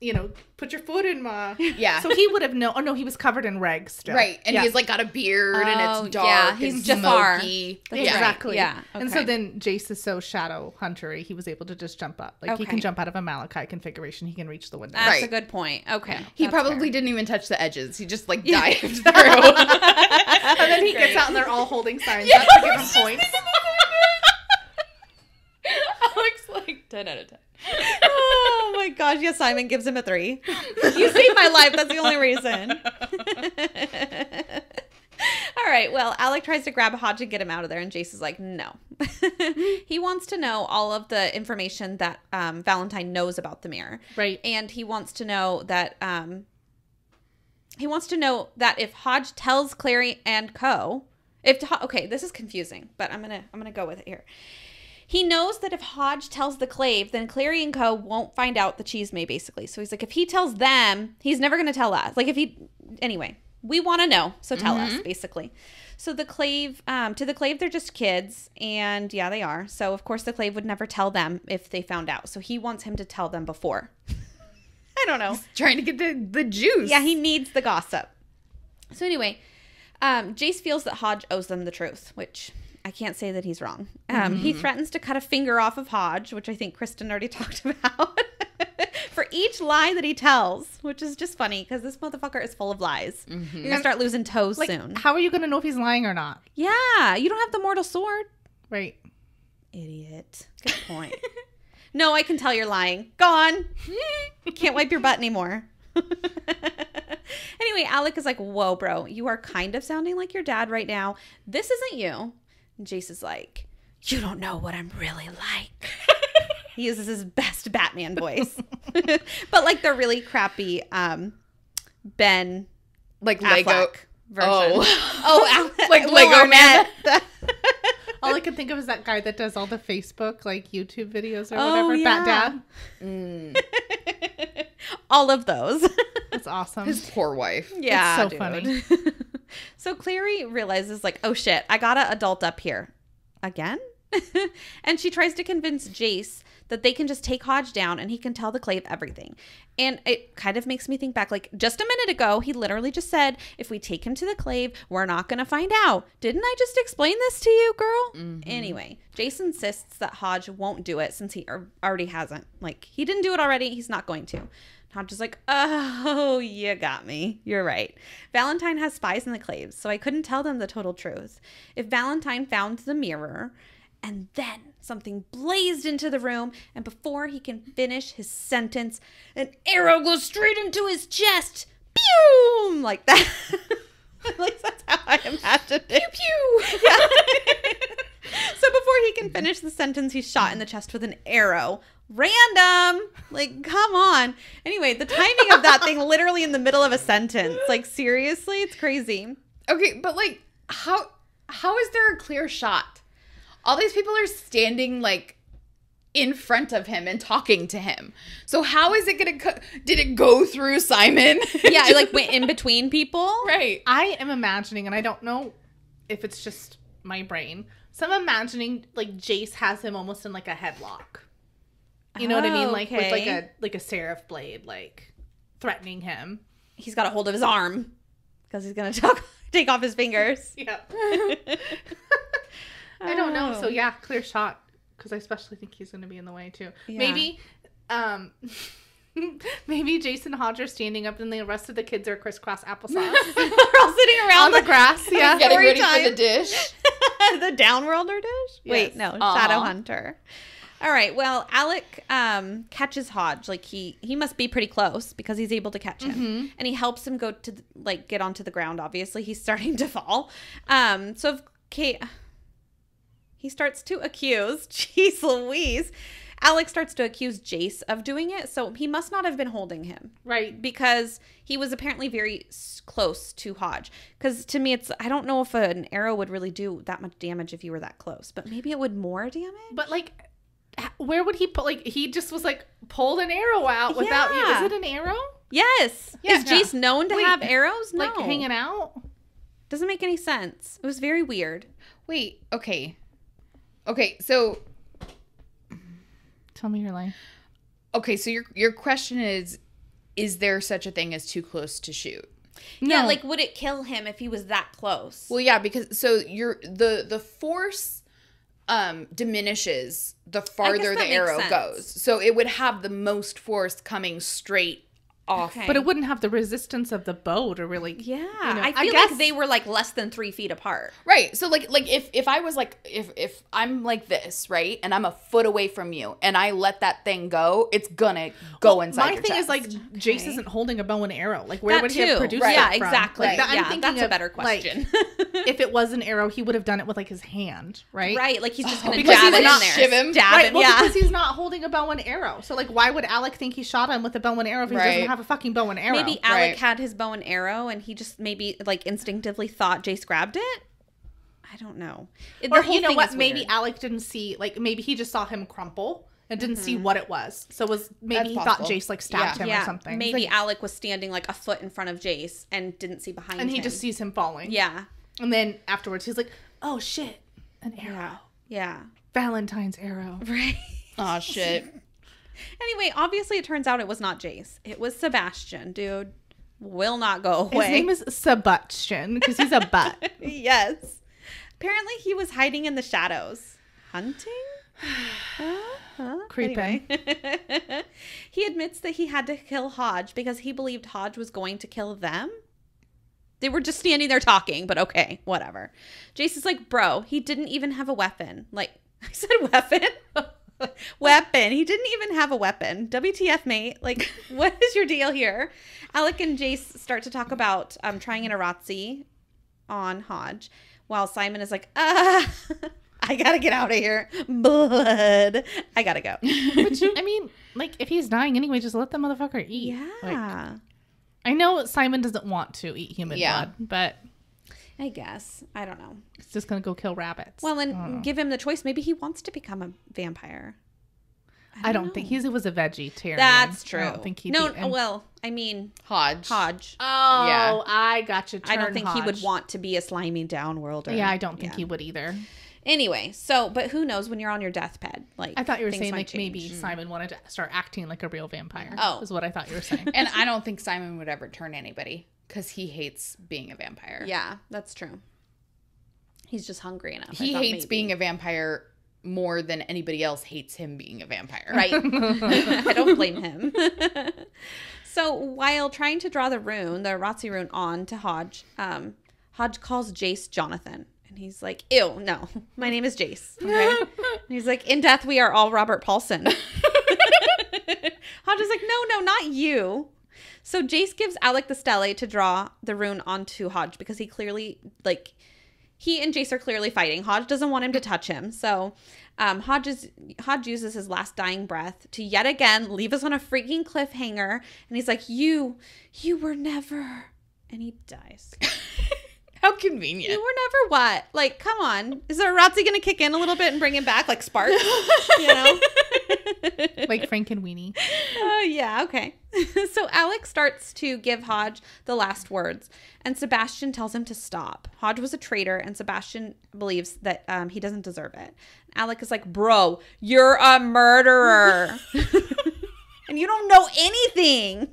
[SPEAKER 5] you know, put your foot in my...
[SPEAKER 1] Yeah.
[SPEAKER 5] So he would have known. Oh, no, he was covered in rags still.
[SPEAKER 1] Right. And
[SPEAKER 5] Yeah.
[SPEAKER 1] he's like got a beard and
[SPEAKER 4] Oh,
[SPEAKER 1] it's dark.
[SPEAKER 4] yeah,
[SPEAKER 1] and
[SPEAKER 4] he's Jafar.
[SPEAKER 1] smoky.
[SPEAKER 4] That's
[SPEAKER 1] Yeah.
[SPEAKER 4] right.
[SPEAKER 5] Exactly.
[SPEAKER 4] Yeah,
[SPEAKER 5] And so
[SPEAKER 4] okay.
[SPEAKER 5] then Jace is so shadow hunter-y, he was able to just jump up. Like, he
[SPEAKER 4] Okay.
[SPEAKER 5] can jump out of a Malachite configuration. He can reach the window.
[SPEAKER 4] That's
[SPEAKER 1] Right.
[SPEAKER 4] a good point. Okay.
[SPEAKER 1] He
[SPEAKER 4] That's
[SPEAKER 1] probably
[SPEAKER 4] fair.
[SPEAKER 1] didn't even touch the edges. He just like dived through.
[SPEAKER 5] And then he gets out and they're all holding signs up to give him points.
[SPEAKER 4] Simon gives him a 3. You saved my life. That's the only reason. All right. Well, Alec tries to grab Hodge and get him out of there, and Jace is like, no. He wants to know all of the information that Valentine knows about the mirror.
[SPEAKER 5] Right.
[SPEAKER 4] And he wants to know that if Hodge tells Clary and Co. Okay, this is confusing, but I'm gonna go with it here. He knows that if Hodge tells the Clave, then Clary and Co. won't find out the Chisme, basically. So he's like, if he tells them, he's never gonna tell us. Like anyway. We want to know, so tell us, basically. So the Clave, to the Clave, they're just kids, and yeah, they are. So, of course, the Clave would never tell them if they found out. So he wants him to tell them before. I don't know.
[SPEAKER 1] He's trying to get the juice.
[SPEAKER 4] Yeah, he needs the gossip. So anyway, Jace feels that Hodge owes them the truth, which I can't say that he's wrong. He threatens to cut a finger off of Hodge, which I think Kristen already talked about. For each lie that he tells, which is just funny because this motherfucker is full of lies. You're going to start losing toes soon.
[SPEAKER 5] How are you going to know if he's lying or not?
[SPEAKER 4] Yeah, you don't have the mortal sword.
[SPEAKER 5] Right.
[SPEAKER 4] Idiot. Good point. No, I can tell you're lying. Gone. Can't wipe your butt anymore. Anyway, Alec is like, whoa, bro, you are kind of sounding like your dad right now. This isn't you. And Jace is like, you don't know what I'm really like. He uses his best Batman voice. But like the really crappy Ben
[SPEAKER 1] like
[SPEAKER 4] Affleck
[SPEAKER 1] Lego
[SPEAKER 4] version. Oh,
[SPEAKER 1] like
[SPEAKER 4] Will
[SPEAKER 1] Lego Man.
[SPEAKER 4] Arnett.
[SPEAKER 5] All I can think of is that guy that does all the Facebook, like YouTube videos or
[SPEAKER 4] Oh,
[SPEAKER 5] whatever.
[SPEAKER 4] yeah.
[SPEAKER 5] Bat Dad.
[SPEAKER 4] All of those.
[SPEAKER 5] That's awesome.
[SPEAKER 1] His poor wife.
[SPEAKER 4] Yeah,
[SPEAKER 5] It's so funny.
[SPEAKER 4] So Clary realizes like, oh shit, I gotta adult up here. Again? And she tries to convince Jace that they can just take Hodge down and he can tell the Clave everything. And it kind of makes me think back, like just a minute ago, he literally just said, if we take him to the Clave, we're not going to find out. Didn't I just explain this to you, girl? Anyway, Jace insists that Hodge won't do it since he already hasn't. Like, he didn't do it already. He's not going to. Hodge is like, oh, you got me. You're right. Valentine has spies in the Claves, so I couldn't tell them the total truth. If Valentine found the mirror, and then something blazed into the room, and before he can finish his sentence, an arrow goes straight into his chest. Pew! Like that. Like that's how I imagined it. Pew pew. Yeah. So before he can finish the sentence, he's shot in the chest with an arrow. Random. Like, come on. Anyway, the timing of that thing literally in the middle of a sentence. Like, seriously? It's crazy.
[SPEAKER 1] Okay, but like how is there a clear shot? All these people are standing like in front of him and talking to him. So how is it going to did it go through Simon?
[SPEAKER 4] Yeah, it like went in between people.
[SPEAKER 1] Right.
[SPEAKER 5] I am imagining, and I don't know if it's just my brain, so I'm imagining like Jace has him almost in like a headlock. You know what I mean? Like with like a seraph blade, like threatening him.
[SPEAKER 4] He's got a hold of his arm because he's going to take off his fingers.
[SPEAKER 5] Yeah. I don't know. So yeah, clear shot. Because I especially think he's going to be in the way too.
[SPEAKER 4] Yeah.
[SPEAKER 5] Maybe Jason Hodge are standing up and the rest of the kids are crisscross applesauce.
[SPEAKER 4] They're all sitting around
[SPEAKER 5] On the grass, yeah.
[SPEAKER 1] Getting ready
[SPEAKER 4] time.
[SPEAKER 1] for the dish.
[SPEAKER 4] The Downworlder dish?
[SPEAKER 1] Yes.
[SPEAKER 4] Wait, no, Shadowhunter. All right, well, Alec catches Hodge. Like, he must be pretty close because he's able to catch him. And he helps him go to, get onto the ground, obviously. He's starting to fall. So, Kate... He starts to accuse, jeez Louise, Alec starts to accuse Jace of doing it. So he must not have been holding him.
[SPEAKER 5] Right.
[SPEAKER 4] Because he was apparently very close to Hodge. Because to me, I don't know if an arrow would really do that much damage if you were that close. But maybe it would more damage.
[SPEAKER 5] But like, where would he put, like, he just was like, pulled an arrow out without you. Is it an arrow?
[SPEAKER 4] Yes.
[SPEAKER 5] Yeah.
[SPEAKER 4] Is Jace known to have arrows? No.
[SPEAKER 5] Like hanging out?
[SPEAKER 4] Doesn't make any sense. It was very weird.
[SPEAKER 1] Wait, okay. Okay, so
[SPEAKER 5] Tell me your line.
[SPEAKER 1] Okay, so your question is there such a thing as too close to shoot?
[SPEAKER 5] No.
[SPEAKER 4] Yeah, like would it kill him if he was that close?
[SPEAKER 1] Well, yeah, because so the force diminishes the farther the
[SPEAKER 4] makes
[SPEAKER 1] arrow
[SPEAKER 4] sense.
[SPEAKER 1] goes. So it would have the most force coming straight off.
[SPEAKER 3] Okay.
[SPEAKER 5] But it wouldn't have the resistance of the bow to really.
[SPEAKER 3] Yeah,
[SPEAKER 5] I
[SPEAKER 3] I feel
[SPEAKER 5] guess-
[SPEAKER 3] like they were like less than 3 feet apart.
[SPEAKER 1] Right. So like if I was like if I'm like this, right, and I'm a foot away from you and I let that thing go, it's gonna go inside
[SPEAKER 5] My
[SPEAKER 1] your
[SPEAKER 5] thing
[SPEAKER 1] chest.
[SPEAKER 5] is like Jace isn't holding a bow and arrow. Like where
[SPEAKER 3] That
[SPEAKER 5] would he have
[SPEAKER 3] too.
[SPEAKER 5] produced
[SPEAKER 1] Right.
[SPEAKER 5] that
[SPEAKER 3] Yeah,
[SPEAKER 5] from?
[SPEAKER 3] exactly.
[SPEAKER 5] Like,
[SPEAKER 3] Yeah,
[SPEAKER 5] I'm thinking
[SPEAKER 3] that's a
[SPEAKER 5] of,
[SPEAKER 3] better
[SPEAKER 5] like,
[SPEAKER 3] question.
[SPEAKER 5] if it was an arrow, he would have done it with like his hand, right?
[SPEAKER 3] Right, like he's just gonna
[SPEAKER 5] because
[SPEAKER 3] jab
[SPEAKER 5] he's
[SPEAKER 3] it in
[SPEAKER 5] not
[SPEAKER 3] there,
[SPEAKER 1] shiv him.
[SPEAKER 3] stab
[SPEAKER 5] Right,
[SPEAKER 3] him.
[SPEAKER 5] well,
[SPEAKER 3] Yeah,
[SPEAKER 5] because he's not holding a bow and arrow. So, like, why would Alec think he shot him with a bow and arrow if he
[SPEAKER 1] Right.
[SPEAKER 5] doesn't have a fucking bow and arrow?
[SPEAKER 3] maybe Alec
[SPEAKER 1] Right.
[SPEAKER 3] had his bow and arrow, and he just maybe like instinctively thought Jace grabbed it. I don't know. The
[SPEAKER 5] Or
[SPEAKER 3] whole
[SPEAKER 5] you know
[SPEAKER 3] thing
[SPEAKER 5] what?
[SPEAKER 3] is
[SPEAKER 5] Maybe
[SPEAKER 3] weird.
[SPEAKER 5] Alec didn't see, like, maybe he just saw him crumple and didn't see what it was. So maybe
[SPEAKER 1] That's
[SPEAKER 5] he
[SPEAKER 1] possible.
[SPEAKER 5] thought Jace like stabbed him or something.
[SPEAKER 3] maybe
[SPEAKER 5] Like,
[SPEAKER 3] Alec was standing like a foot in front of Jace and didn't see behind
[SPEAKER 5] and
[SPEAKER 3] him.
[SPEAKER 5] he just sees him falling.
[SPEAKER 3] yeah,
[SPEAKER 5] And then afterwards, he's like, "Oh shit, an arrow,
[SPEAKER 3] yeah,
[SPEAKER 5] Valentine's arrow."
[SPEAKER 3] right.
[SPEAKER 1] oh shit.
[SPEAKER 3] Anyway, obviously it turns out it was not Jace. It was Sebastian, dude. Will not go away.
[SPEAKER 5] His name is Sebastian because he's a butt.
[SPEAKER 3] Yes. Apparently he was hiding in the shadows. Hunting?
[SPEAKER 5] Creeping.
[SPEAKER 3] Anyway. He admits that he had to kill Hodge because he believed Hodge was going to kill them. They were just standing there talking, but okay, whatever. Jace is like, bro, he didn't even have a weapon. Like, I said weapon? Weapon. He didn't even have a weapon. WTF, mate. Like, what is your deal here? Alec and Jace start to talk about trying an Arazzi on Hodge, while Simon is like, I gotta get out of here. Blood. I gotta go.
[SPEAKER 5] Which, I mean, like, if he's dying anyway, just let the motherfucker eat. Like,
[SPEAKER 3] Yeah.
[SPEAKER 5] I know Simon doesn't want to eat human
[SPEAKER 1] Yeah.
[SPEAKER 5] blood, but
[SPEAKER 3] I guess. I don't know.
[SPEAKER 5] he's just gonna go kill rabbits.
[SPEAKER 3] Well,
[SPEAKER 5] I don't know.
[SPEAKER 3] and give him the choice. Maybe he wants to become a vampire.
[SPEAKER 5] I don't think he was a vegetarian.
[SPEAKER 3] That's true.
[SPEAKER 5] I don't think he'd
[SPEAKER 3] no,
[SPEAKER 5] be, and-
[SPEAKER 3] well, I mean,
[SPEAKER 1] Hodge.
[SPEAKER 3] Hodge.
[SPEAKER 5] Oh,
[SPEAKER 1] Yeah.
[SPEAKER 5] I got you.
[SPEAKER 3] I don't think he would
[SPEAKER 5] Hodge.
[SPEAKER 3] want to be a slimy downworlder.
[SPEAKER 5] Yeah, I don't think
[SPEAKER 3] Yeah.
[SPEAKER 5] he would either.
[SPEAKER 3] Anyway, so, but who knows when you're on your deathbed? Like,
[SPEAKER 5] I thought you were
[SPEAKER 3] things
[SPEAKER 5] saying
[SPEAKER 3] might
[SPEAKER 5] like
[SPEAKER 3] change.
[SPEAKER 5] maybe Simon wanted to start acting like a real vampire.
[SPEAKER 3] Oh.
[SPEAKER 5] is what I thought you were saying.
[SPEAKER 1] And I don't think Simon would ever turn anybody because he hates being a vampire.
[SPEAKER 3] Yeah, that's true. He's just hungry enough.
[SPEAKER 1] He hates being a vampire more than anybody else hates him being a vampire.
[SPEAKER 3] Right. I don't blame him. So while trying to draw the rune, the Arazzi rune, on to Hodge, Hodge calls Jace Jonathan. And he's like, ew, no, my name is Jace. Okay? And he's like, in death, we are all Robert Paulson. Hodge is like, no, not you. So Jace gives Alec the stele to draw the rune onto Hodge because he clearly, like, he and Jace are clearly fighting. Hodge doesn't want him to touch him. So Hodge uses his last dying breath to yet again leave us on a freaking cliffhanger. And he's like, you were never. And he dies.
[SPEAKER 1] How convenient.
[SPEAKER 3] You were never what? Like, come on. Is there a Arazzi going to kick in a little bit and bring him back like Sparks? You know?
[SPEAKER 5] Like Frank and Weenie.
[SPEAKER 3] Yeah, okay. So Alex starts to give Hodge the last words, and Sebastian tells him to stop. Hodge was a traitor, and Sebastian believes that he doesn't deserve it. Alec is like, bro, you're a murderer. And you don't know anything.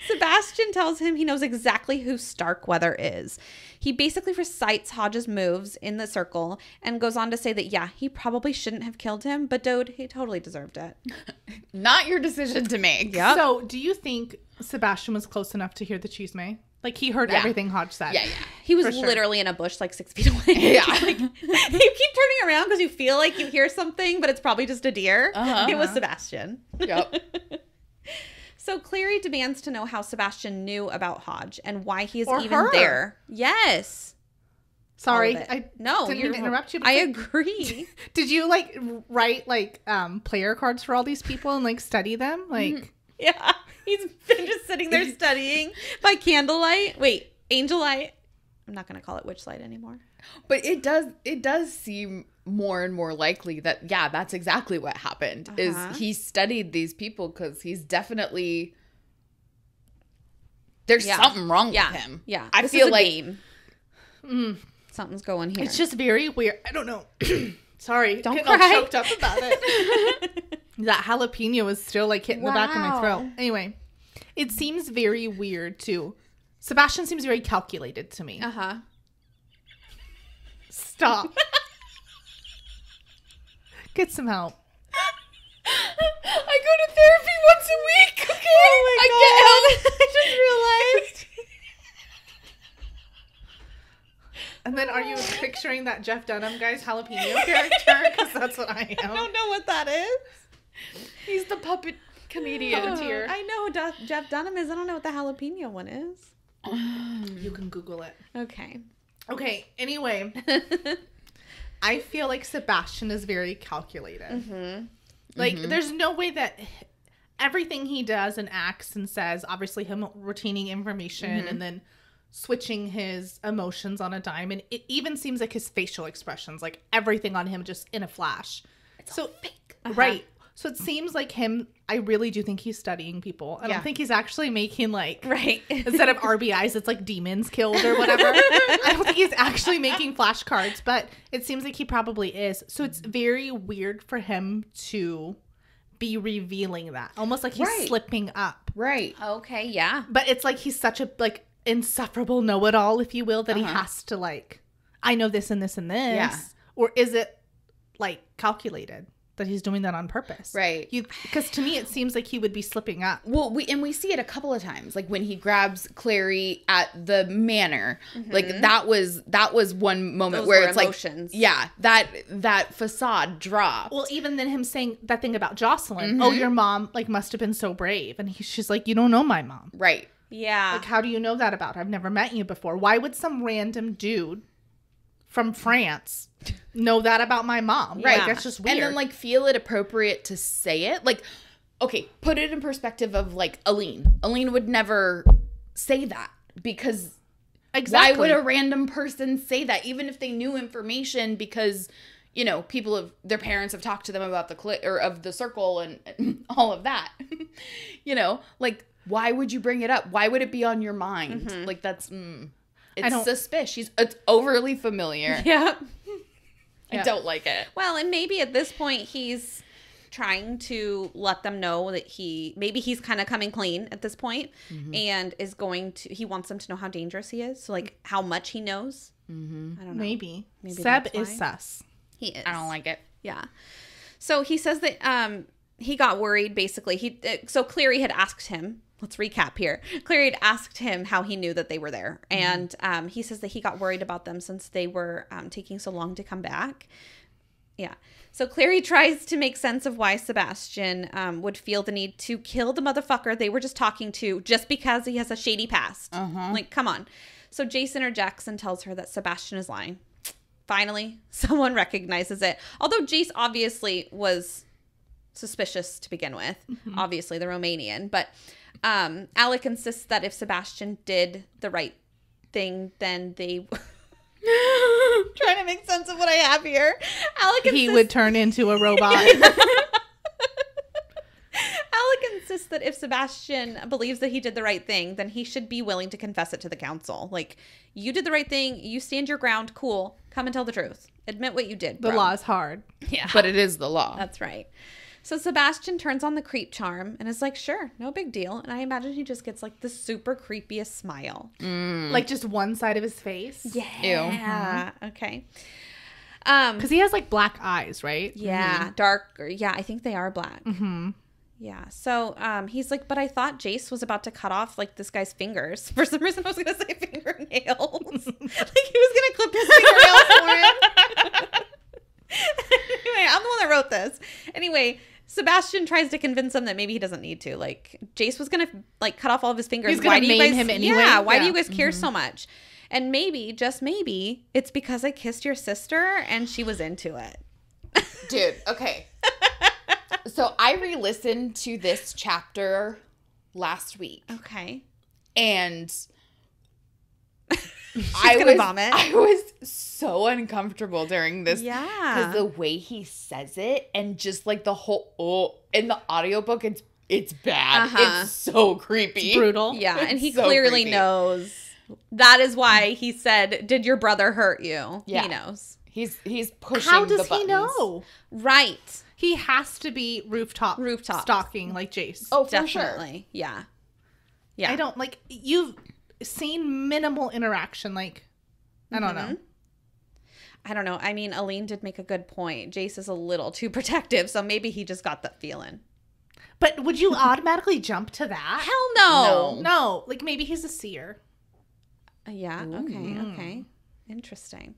[SPEAKER 3] Sebastian tells him he knows exactly who Starkweather is. He basically recites Hodge's moves in the circle and goes on to say that, yeah, he probably shouldn't have killed him, but dude, he totally deserved it.
[SPEAKER 1] Not your decision to make.
[SPEAKER 3] Yep.
[SPEAKER 5] So, do you think Sebastian was close enough to hear the chisme? Like he heard
[SPEAKER 1] Yeah.
[SPEAKER 5] everything Hodge said.
[SPEAKER 1] Yeah.
[SPEAKER 3] He was
[SPEAKER 5] For sure.
[SPEAKER 3] literally in a bush like 6 feet away.
[SPEAKER 1] Yeah.
[SPEAKER 3] Like, you keep turning around because you feel like you hear something, but it's probably just a deer.
[SPEAKER 1] Uh-huh.
[SPEAKER 3] It was Sebastian.
[SPEAKER 1] Yep.
[SPEAKER 3] So Clary demands to know how Sebastian knew about Hodge and why he is
[SPEAKER 5] Or
[SPEAKER 3] even
[SPEAKER 5] her.
[SPEAKER 3] there. Yes.
[SPEAKER 5] Sorry,
[SPEAKER 3] All of it.
[SPEAKER 5] I
[SPEAKER 3] no,
[SPEAKER 5] didn't mean to interrupt you. But
[SPEAKER 3] I agree.
[SPEAKER 5] Did you like write like player cards for all these people and like study them? Like
[SPEAKER 3] Yeah. He's been just sitting there studying by candlelight. Wait, angel light. I'm not going to call it witch light anymore.
[SPEAKER 1] But it does seem more and more likely that, yeah, that's exactly what happened. Is he studied these people because he's definitely, there's
[SPEAKER 3] Yeah.
[SPEAKER 1] something wrong
[SPEAKER 3] Yeah.
[SPEAKER 1] with him.
[SPEAKER 3] Yeah.
[SPEAKER 1] I
[SPEAKER 3] This
[SPEAKER 1] feel
[SPEAKER 3] is a
[SPEAKER 1] like
[SPEAKER 3] game. Something's going here.
[SPEAKER 5] it's just very weird. I don't know. Sorry,
[SPEAKER 3] Don't
[SPEAKER 5] getting all
[SPEAKER 3] cry.
[SPEAKER 5] choked up about it. That jalapeno is still like hitting the back of my
[SPEAKER 3] Wow.
[SPEAKER 5] throat. Anyway, it seems very weird too. Sebastian seems very calculated to me.
[SPEAKER 3] Uh-huh.
[SPEAKER 5] Stop. Get some help.
[SPEAKER 1] I go to therapy once a week, okay? I get help.
[SPEAKER 4] I just realized.
[SPEAKER 5] And then are you picturing that Jeff Dunham guy's jalapeno character? Because that's what I
[SPEAKER 4] I
[SPEAKER 5] am.
[SPEAKER 4] don't know what that is.
[SPEAKER 1] He's the puppet comedian.
[SPEAKER 4] I know who Jeff Dunham is. I don't know what the jalapeno one is.
[SPEAKER 5] You can Google it.
[SPEAKER 4] Okay.
[SPEAKER 5] Okay, anyway. I feel like Sebastian is very calculated.
[SPEAKER 4] Mm-hmm.
[SPEAKER 5] Like, there's no way that everything he does and acts and says, obviously him retaining information and then switching his emotions on a dime. And it even seems like his facial expressions, like everything on him just in a flash. It's so fake. Right. So it seems like him, I really do think he's studying people. I don't think he's actually making like, instead of RBIs, it's like demons killed or whatever. I don't think he's actually making flashcards, but it seems like he probably is. So it's very weird for him to be revealing that. Almost like he's slipping up.
[SPEAKER 1] Right.
[SPEAKER 4] Okay, yeah.
[SPEAKER 5] But it's like he's such a like insufferable know-it-all, if you will, that he has to like, I know this and this and this.
[SPEAKER 1] Yeah.
[SPEAKER 5] Or is it like calculated? That he's doing that on purpose,
[SPEAKER 1] Right?
[SPEAKER 5] Because to me, it seems like he would be slipping up.
[SPEAKER 1] Well, we see it a couple of times, like when he grabs Clary at the manor. Like that was one moment where it's
[SPEAKER 4] emotions.
[SPEAKER 1] like, that facade drop.
[SPEAKER 5] Well, even then, him saying that thing about Jocelyn. Oh, your mom like must have been so brave, and she's like, you don't know my mom,
[SPEAKER 1] Right?
[SPEAKER 4] Yeah.
[SPEAKER 5] Like, how do you know that about her? I've never met you before. Why would some random dude from France know that about my mom?
[SPEAKER 1] Right.
[SPEAKER 5] Like, that's just weird.
[SPEAKER 1] And then like feel it appropriate to say it. Like, okay, put it in perspective of like Aline. Aline would never say that because why would a random person say that, even if they knew information? Because, you know, their parents have talked to them about of the circle and all of that. You know, like, why would you bring it up? Why would it be on your mind? Like, that's it's suspicious. It's overly familiar.
[SPEAKER 4] Yeah.
[SPEAKER 1] I don't like it.
[SPEAKER 4] Well, and maybe at this point he's trying to let them know that maybe he's kind of coming clean at this point and is he wants them to know how dangerous he is. So like how much he knows. I don't know.
[SPEAKER 5] Maybe Seb is sus.
[SPEAKER 4] He is.
[SPEAKER 1] I don't like it.
[SPEAKER 4] Yeah. So he says that he got worried basically. So Clary had asked him, let's recap here. Clary had asked him how he knew that they were there. And he says that he got worried about them since they were taking so long to come back. Yeah. So Clary tries to make sense of why Sebastian would feel the need to kill the motherfucker they were just talking to just because he has a shady past. Like, come on. So Jace interjects and tells her that Sebastian is lying. Finally, someone recognizes it. Although Jace obviously was suspicious to begin with. Obviously, the Romanian. But Alec insists that if Sebastian did the right thing, then they... trying to make sense of what I have here.
[SPEAKER 5] He would turn into a robot.
[SPEAKER 4] Alec insists that if Sebastian believes that he did the right thing, then he should be willing to confess it to the council. Like, you did the right thing. You stand your ground. Cool. Come and tell the truth. Admit what you did, bro.
[SPEAKER 5] The law is hard.
[SPEAKER 4] Yeah.
[SPEAKER 1] But it is the law.
[SPEAKER 4] That's right. So Sebastian turns on the creep charm and is like, sure, no big deal. And I imagine he just gets like the super creepiest smile.
[SPEAKER 5] Like just one side of his face.
[SPEAKER 4] Yeah. Okay.
[SPEAKER 5] Because he has like black eyes, right?
[SPEAKER 4] Yeah. Dark. Yeah, I think they are black. Yeah. So he's like, but I thought Jace was about to cut off like this guy's fingers. For some reason, I was going to say fingernails. Like he was going to clip his fingernails for him. Anyway, I'm the one that wrote this. Anyway, Sebastian tries to convince him that maybe he doesn't need to. Like, Jace was going to like cut off all of his fingers.
[SPEAKER 5] He's going to maim him anyway.
[SPEAKER 4] Yeah. Why do you guys care so much? And maybe, just maybe, it's because I kissed your sister and she was into it.
[SPEAKER 1] Dude, okay. So I re-listened to this chapter last week.
[SPEAKER 4] Okay.
[SPEAKER 1] And
[SPEAKER 4] vomit.
[SPEAKER 1] I was so uncomfortable during this.
[SPEAKER 4] Yeah.
[SPEAKER 1] Because the way he says it and just like the whole, in the audiobook, it's bad. It's so creepy.
[SPEAKER 5] It's brutal.
[SPEAKER 4] Yeah. And he
[SPEAKER 1] so
[SPEAKER 4] clearly
[SPEAKER 1] creepy.
[SPEAKER 4] knows. That is why he said, did your brother hurt you?
[SPEAKER 1] Yeah.
[SPEAKER 4] He knows.
[SPEAKER 1] He's pushing
[SPEAKER 5] How
[SPEAKER 1] the
[SPEAKER 5] does
[SPEAKER 1] buttons.
[SPEAKER 5] he know?
[SPEAKER 4] Right.
[SPEAKER 5] He has to be rooftop stalking like Jace.
[SPEAKER 1] Oh, for
[SPEAKER 4] Definitely.
[SPEAKER 1] sure.
[SPEAKER 4] Yeah. Yeah.
[SPEAKER 5] I don't like, you've seen minimal interaction. Like, I don't know.
[SPEAKER 4] I don't know. I mean, Aline did make a good point. Jace is a little too protective, so maybe he just got that feeling.
[SPEAKER 5] But would you automatically jump to that?
[SPEAKER 4] Hell no.
[SPEAKER 5] No, like maybe he's a seer.
[SPEAKER 4] Yeah. Okay. Interesting.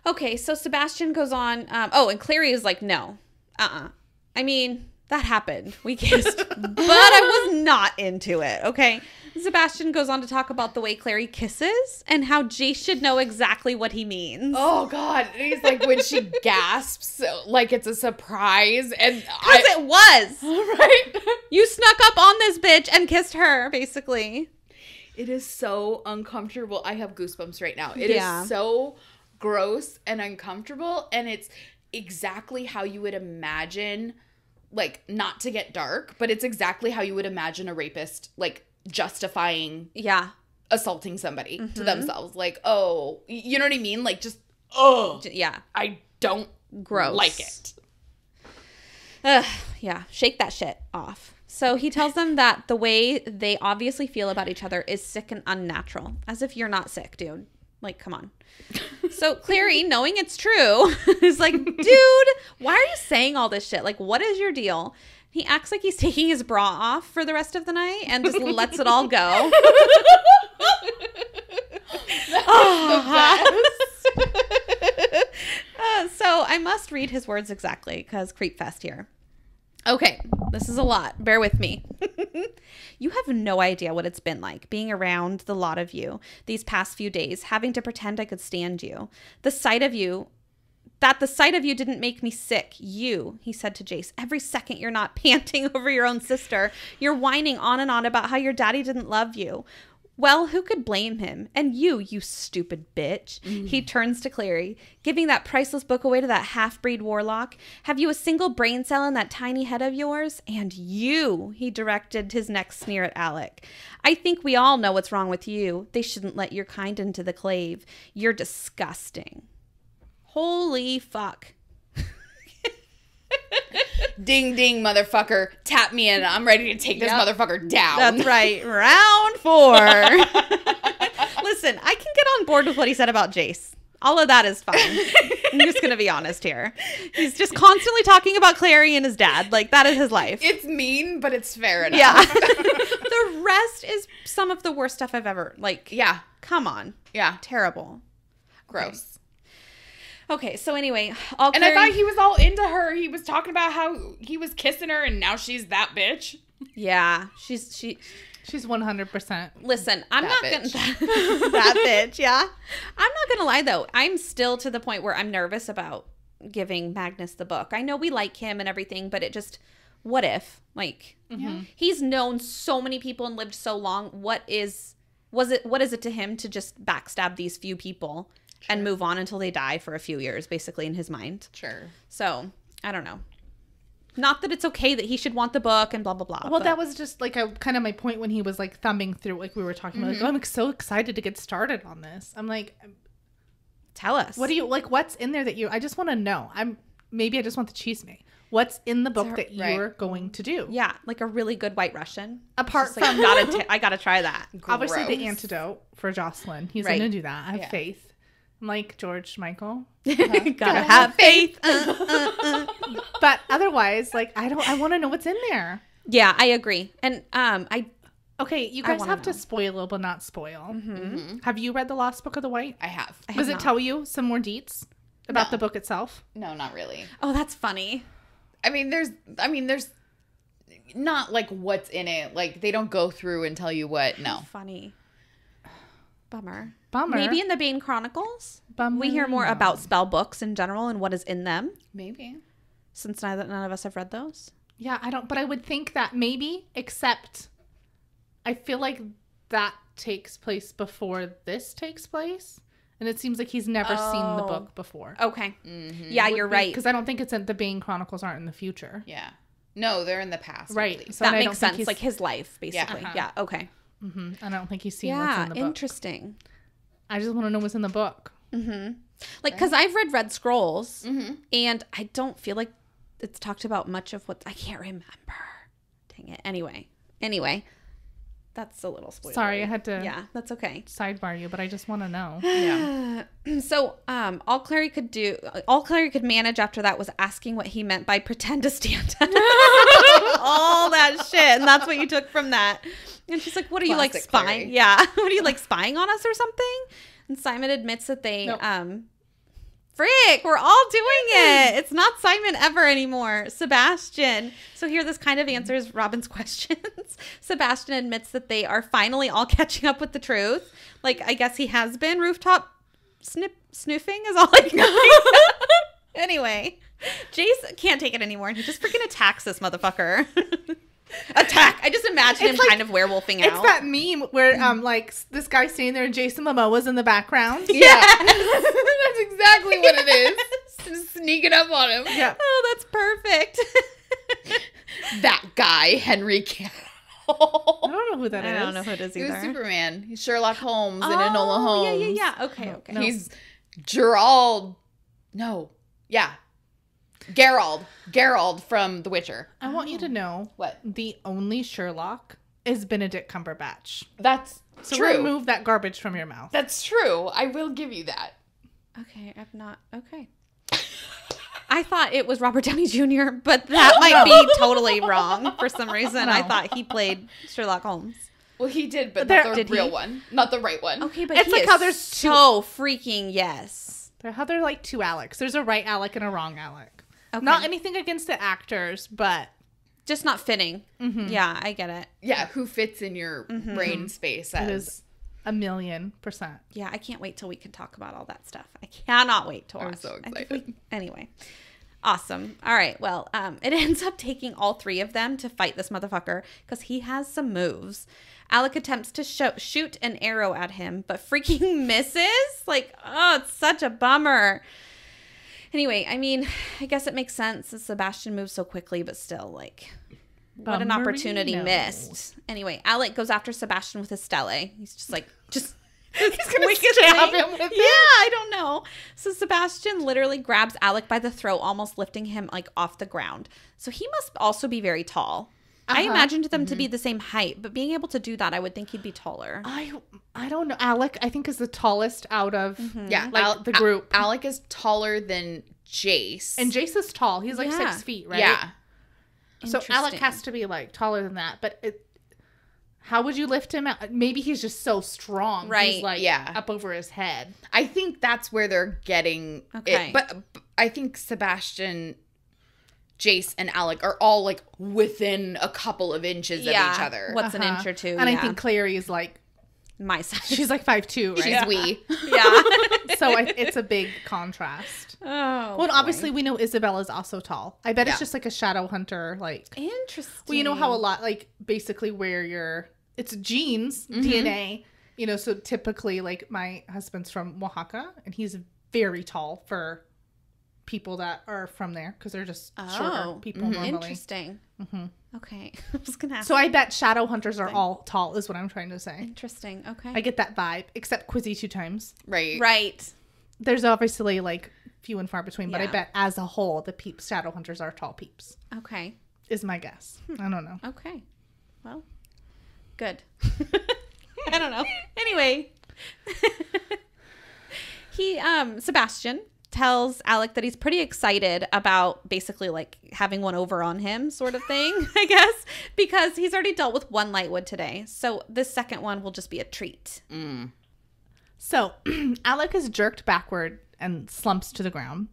[SPEAKER 4] Okay, so Sebastian goes on. And Clary is like, no. I mean, that happened. We kissed, but I was not into it. Okay. Sebastian goes on to talk about the way Clary kisses and how Jace should know exactly what he means.
[SPEAKER 1] Oh God! And he's like when she gasps, like it's a surprise, and
[SPEAKER 4] Because it was.
[SPEAKER 1] right.
[SPEAKER 4] You snuck up on this bitch and kissed her, basically.
[SPEAKER 1] It is so uncomfortable. I have goosebumps right now. It
[SPEAKER 4] Yeah.
[SPEAKER 1] is so gross and uncomfortable, and it's exactly how you would imagine, like, not to get dark, but it's exactly how you would imagine a rapist, like, justifying
[SPEAKER 4] Yeah.
[SPEAKER 1] assaulting somebody to themselves. Like, oh, you know what I mean? Like, just, oh,
[SPEAKER 4] Yeah.
[SPEAKER 1] I don't
[SPEAKER 4] Gross.
[SPEAKER 1] like it.
[SPEAKER 4] Ugh, yeah, shake that shit off. So he tells them that the way they obviously feel about each other is sick and unnatural. As if you're not sick, dude. Like, come on. So Clary, knowing it's true, is like, dude, why are you saying all this shit? Like, what is your deal? He acts like he's taking his bra off for the rest of the night and just lets it all go. So I must read his words exactly because creep fest here. Okay, this is a lot. Bear with me. You have no idea what it's been like being around the lot of you these past few days, having to pretend I could stand you. The sight of you didn't make me sick. He said to Jace, every second you're not panting over your own sister. You're whining on and on about how your daddy didn't love you. Well, who could blame him? And you stupid bitch. He turns to Clary, giving that priceless book away to that half-breed warlock. Have you a single brain cell in that tiny head of yours? And he directed his next sneer at Alec. I think we all know what's wrong with you. They shouldn't let your kind into the clave. You're disgusting. Holy fuck.
[SPEAKER 1] Ding, ding, motherfucker. Tap me in. I'm ready to take this motherfucker down.
[SPEAKER 4] That's right. Round 4. Listen, I can get on board with what he said about Jace. All of that is fine. I'm just going to be honest here. He's just constantly talking about Clary and his dad. Like, that is his life.
[SPEAKER 1] It's mean, but it's fair enough.
[SPEAKER 4] Yeah. The rest is some of the worst stuff I've ever, like,
[SPEAKER 1] Yeah.
[SPEAKER 4] come on.
[SPEAKER 1] Yeah.
[SPEAKER 4] Terrible.
[SPEAKER 1] Gross.
[SPEAKER 4] Okay, so anyway.
[SPEAKER 1] And I thought he was all into her. He was talking about how he was kissing her and now she's that bitch.
[SPEAKER 4] Yeah. She's
[SPEAKER 5] She's 100%.
[SPEAKER 4] Listen, I'm
[SPEAKER 1] That
[SPEAKER 4] not
[SPEAKER 1] bitch.
[SPEAKER 4] gonna that bitch, yeah. I'm not gonna lie though. I'm still to the point where I'm nervous about giving Magnus the book. I know we like him and everything, but it just, what if? Like, he's known so many people and lived so long. What is it to him to just backstab these few people and move on until they die for a few years, basically, in his mind?
[SPEAKER 1] Sure.
[SPEAKER 4] So, I don't know. Not that it's okay that he should want the book and blah, blah, blah.
[SPEAKER 5] Well,
[SPEAKER 4] but-
[SPEAKER 5] that was just like kind of my point when he was like thumbing through, like we were talking about, like, oh, I'm so excited to get started on this. I'm like,
[SPEAKER 4] Tell us.
[SPEAKER 5] what do you like? What's in there that I just want to know. Maybe I just want the chisme. What's in the book that
[SPEAKER 1] right.
[SPEAKER 5] you're going to do?
[SPEAKER 4] Yeah, like a really good White Russian.
[SPEAKER 5] Apart
[SPEAKER 4] Just like,
[SPEAKER 5] from
[SPEAKER 4] I gotta try that.
[SPEAKER 5] obviously the
[SPEAKER 1] Gross.
[SPEAKER 5] antidote for Jocelyn. He's
[SPEAKER 4] Right.
[SPEAKER 5] going to do that. I have
[SPEAKER 1] Yeah.
[SPEAKER 5] faith. I'm like George Michael.
[SPEAKER 4] Gotta have faith.
[SPEAKER 5] But otherwise, like I want to know what's in there.
[SPEAKER 4] Yeah, I agree. And
[SPEAKER 5] Okay, you
[SPEAKER 4] I
[SPEAKER 5] guys
[SPEAKER 4] wanna
[SPEAKER 5] have to
[SPEAKER 4] know.
[SPEAKER 5] spoil but not spoil. Have you read The Lost Book of the White?
[SPEAKER 1] I have.
[SPEAKER 5] Does it tell you some more deets about the book itself?
[SPEAKER 1] No, not really.
[SPEAKER 4] oh, that's funny.
[SPEAKER 1] I mean, there's not like what's in it. Like they don't go through and tell you what. No.
[SPEAKER 4] Funny. Bummer.
[SPEAKER 5] Maybe
[SPEAKER 4] in the Bane Chronicles,
[SPEAKER 5] Bummer.
[SPEAKER 4] we hear more about spell books in general and what is in them,
[SPEAKER 1] Maybe.
[SPEAKER 4] since none of us have read those.
[SPEAKER 5] Yeah, I don't. But I would think that maybe, except I feel like that takes place before this takes place, and it seems like he's never seen the book before.
[SPEAKER 4] Okay. Yeah, you're right.
[SPEAKER 5] Because I don't think it's in the Bane Chronicles aren't in the future.
[SPEAKER 1] Yeah. No, they're in the past. at
[SPEAKER 5] Right.
[SPEAKER 1] least.
[SPEAKER 5] So
[SPEAKER 4] that
[SPEAKER 5] I don't
[SPEAKER 4] makes
[SPEAKER 5] think
[SPEAKER 4] sense.
[SPEAKER 5] he's-
[SPEAKER 4] Like his life, basically.
[SPEAKER 1] Uh-huh.
[SPEAKER 4] Yeah. Okay.
[SPEAKER 5] I don't think he's seen what's
[SPEAKER 4] Yeah.
[SPEAKER 5] in the book.
[SPEAKER 4] Interesting.
[SPEAKER 5] I just want to know what's in the book.
[SPEAKER 4] Like, because I've read Red Scrolls, and I don't feel like it's talked about much of what I can't remember. Dang it. Anyway, that's a little spoiler.
[SPEAKER 5] Sorry, I had to
[SPEAKER 4] Yeah, that's okay.
[SPEAKER 5] sidebar you, but I just want to know.
[SPEAKER 1] Yeah.
[SPEAKER 4] So, all Clary could manage after that was asking what he meant by pretend to stand up. all that shit, and that's what you took from that. And she's like, what are you, like,
[SPEAKER 1] Classic
[SPEAKER 4] spying?
[SPEAKER 1] Clary.
[SPEAKER 4] Yeah. What are you, like, spying on us or something? And Simon admits that they,
[SPEAKER 5] Nope.
[SPEAKER 4] frick, we're all doing it. It's not Simon ever anymore. Sebastian. So here, this kind of answers Robin's questions. Sebastian admits that they are finally all catching up with the truth. Like, I guess he has been rooftop snoofing is all I can Anyway, Jace can't take it anymore, and he just freaking attacks this motherfucker. Attack. I just imagine him
[SPEAKER 5] It's like-
[SPEAKER 4] kind of werewolfing
[SPEAKER 5] It's
[SPEAKER 4] out.
[SPEAKER 5] that meme where like this guy's standing there and Jason Momoa's in the background.
[SPEAKER 1] Yeah. That's exactly what it is. Just sneaking up on him.
[SPEAKER 5] Yeah.
[SPEAKER 4] Oh, that's perfect.
[SPEAKER 1] That guy, Henry Cavill.
[SPEAKER 5] I don't know who that is.
[SPEAKER 4] I don't know who it is
[SPEAKER 1] He was
[SPEAKER 4] either.
[SPEAKER 1] Superman. He's Sherlock Holmes and Enola Holmes.
[SPEAKER 4] Yeah. Okay, okay.
[SPEAKER 5] No.
[SPEAKER 1] He's Gerald. No. Yeah. Gerald from The Witcher.
[SPEAKER 5] I want you to know
[SPEAKER 1] What?
[SPEAKER 5] the only Sherlock is Benedict Cumberbatch.
[SPEAKER 1] That's
[SPEAKER 5] So
[SPEAKER 1] true.
[SPEAKER 5] remove that garbage from your mouth.
[SPEAKER 1] That's true. I will give you that.
[SPEAKER 4] Okay, I've not. Okay. I thought it was Robert Downey Jr., but that might be totally wrong for some reason. I
[SPEAKER 5] No.
[SPEAKER 4] thought he played Sherlock Holmes.
[SPEAKER 1] Well, he did, but
[SPEAKER 5] There-
[SPEAKER 1] not the
[SPEAKER 4] Did
[SPEAKER 1] real
[SPEAKER 4] he?
[SPEAKER 1] one. Not the right one.
[SPEAKER 4] Okay, but
[SPEAKER 5] It's
[SPEAKER 4] he
[SPEAKER 5] like
[SPEAKER 4] is
[SPEAKER 5] how there's
[SPEAKER 4] so freaking yes.
[SPEAKER 5] They're like two Alex. There's a right Alec and a wrong Alec.
[SPEAKER 4] Okay.
[SPEAKER 5] Not anything against the actors, but
[SPEAKER 4] Just not fitting.
[SPEAKER 5] Mm-hmm.
[SPEAKER 4] Yeah, I get it.
[SPEAKER 1] Yeah, who fits in your
[SPEAKER 4] Mm-hmm.
[SPEAKER 1] brain space
[SPEAKER 5] it
[SPEAKER 1] as...
[SPEAKER 5] is 1,000,000%.
[SPEAKER 4] Yeah, I can't wait till we can talk about all that stuff. I cannot wait to watch.
[SPEAKER 1] I'm so
[SPEAKER 4] I think
[SPEAKER 1] excited.
[SPEAKER 4] anyway. Awesome. All right. Well, it ends up taking all three of them to fight this motherfucker because he has some moves. Alec attempts to shoot an arrow at him, but freaking misses. Like, oh, it's such a bummer. Anyway, I mean, I guess it makes sense that Sebastian moves so quickly, but still, like, what an opportunity
[SPEAKER 5] Bummerino.
[SPEAKER 4] missed. Anyway, Alec goes after Sebastian with his stele. He's just like, he's
[SPEAKER 5] gonna stab him with it?
[SPEAKER 4] Yeah, I don't know. So Sebastian literally grabs Alec by the throat, almost lifting him like off the ground. So he must also be very tall. I imagined them to be the same height, but being able to do that, I would think he'd be taller.
[SPEAKER 5] I don't know. Alec, I think, is the tallest out of
[SPEAKER 1] Yeah,
[SPEAKER 5] like the group.
[SPEAKER 1] Alec is taller than Jace.
[SPEAKER 5] And Jace is tall. He's like
[SPEAKER 4] Yeah.
[SPEAKER 5] 6 feet, right?
[SPEAKER 1] Yeah.
[SPEAKER 5] So Alec
[SPEAKER 4] Interesting.
[SPEAKER 5] has to be like taller than that. But how would you lift him out? Maybe he's just so strong.
[SPEAKER 4] Right,
[SPEAKER 5] He's like
[SPEAKER 1] yeah.
[SPEAKER 5] up over his head.
[SPEAKER 1] I think that's where they're getting
[SPEAKER 4] Okay.
[SPEAKER 1] it. But I think Sebastian, Jace, and Alec are all like within a couple of inches of each other.
[SPEAKER 4] What's an inch or two?
[SPEAKER 5] And
[SPEAKER 4] yeah.
[SPEAKER 5] I think Clary is like,
[SPEAKER 4] my size.
[SPEAKER 5] she's like 5'2", right?
[SPEAKER 1] She's wee.
[SPEAKER 4] yeah.
[SPEAKER 5] So it's a big contrast.
[SPEAKER 4] Oh.
[SPEAKER 5] Well, and obviously we know Isabella's also tall. I bet
[SPEAKER 1] Yeah.
[SPEAKER 5] it's just like a shadow hunter, like.
[SPEAKER 4] Interesting.
[SPEAKER 5] Well, you know how a lot, like, basically where it's genes, DNA, you know, so typically, like, my husband's from Oaxaca, and he's very tall for people that are from there, because they're just shorter people normally.
[SPEAKER 4] Interesting. Okay. I was gonna ask.
[SPEAKER 5] So I bet shadow hunters are all tall, is what I'm trying to say.
[SPEAKER 4] Interesting. Okay.
[SPEAKER 5] I get that vibe, except Quizzy 2 times.
[SPEAKER 1] Right.
[SPEAKER 4] right.
[SPEAKER 5] There's obviously, like, few and far between, but I
[SPEAKER 4] Yeah.
[SPEAKER 5] bet as a whole, the shadow hunters are tall peeps,
[SPEAKER 4] Okay.
[SPEAKER 5] is my guess. I don't know.
[SPEAKER 4] Okay. Well, good. I don't know. Anyway, Sebastian tells Alec that he's pretty excited about basically like having one over on him sort of thing, I guess, because he's already dealt with one Lightwood today. So this second one will just be a treat.
[SPEAKER 5] So, Alec is jerked backward and slumps to the ground.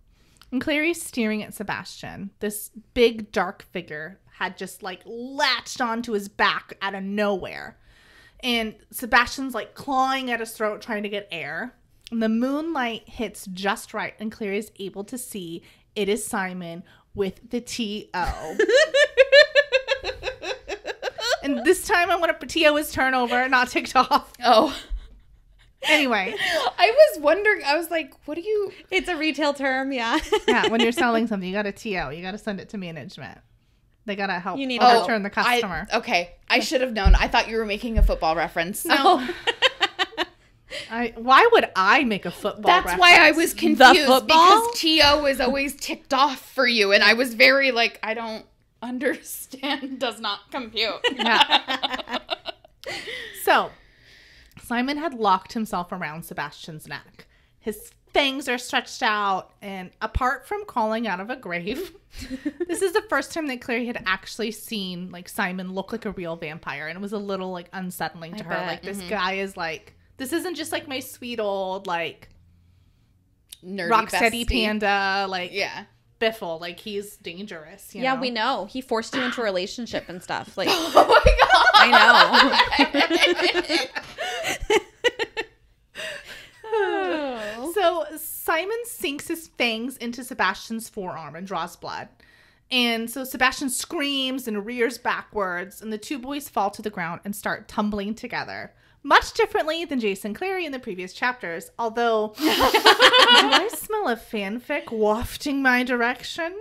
[SPEAKER 5] And Clary's staring at Sebastian. This big, dark figure had just, like, latched onto his back out of nowhere. And Sebastian's, like, clawing at his throat, trying to get air. And the moonlight hits just right, and Clary's able to see it is Simon with the T.O. And this time I want to T.O. is turnover, not ticked off.
[SPEAKER 1] Oh.
[SPEAKER 5] Anyway.
[SPEAKER 1] I was wondering, I was like, what do you...
[SPEAKER 4] It's a retail term, yeah.
[SPEAKER 5] Yeah, when you're selling something, you got to TO. You got to send it to management. They got to help
[SPEAKER 4] You need
[SPEAKER 5] to
[SPEAKER 4] help.
[SPEAKER 5] turn the customer.
[SPEAKER 1] Okay, I should have known. I thought you were making a football reference.
[SPEAKER 5] No. Why would I make a football
[SPEAKER 1] That's
[SPEAKER 5] reference?
[SPEAKER 1] why I was confused
[SPEAKER 4] football?
[SPEAKER 1] because T.O. is always ticked off for you. And I was very like, I don't understand, does not compute.
[SPEAKER 5] Yeah. So, Simon had locked himself around Sebastian's neck. His fangs are stretched out, and apart from crawling out of a grave, this is the first time that Clary had actually seen like Simon look like a real vampire, and it was a little like unsettling to her.
[SPEAKER 4] bet.
[SPEAKER 5] Like this guy is like, this isn't just like my sweet old like
[SPEAKER 1] Nerdy
[SPEAKER 5] Rocksteady
[SPEAKER 1] bestie.
[SPEAKER 5] panda, like
[SPEAKER 1] Yeah.
[SPEAKER 5] Biffle, like he's dangerous. You
[SPEAKER 4] Yeah,
[SPEAKER 5] know?
[SPEAKER 4] we know. He forced you into a relationship and stuff. Like,
[SPEAKER 1] Oh my god.
[SPEAKER 4] I know.
[SPEAKER 5] So Simon sinks his fangs into Sebastian's forearm and draws blood. And so Sebastian screams and rears backwards, and the two boys fall to the ground and start tumbling together. Much differently than Jace and Clary in the previous chapters, although do I smell a fanfic wafting my direction?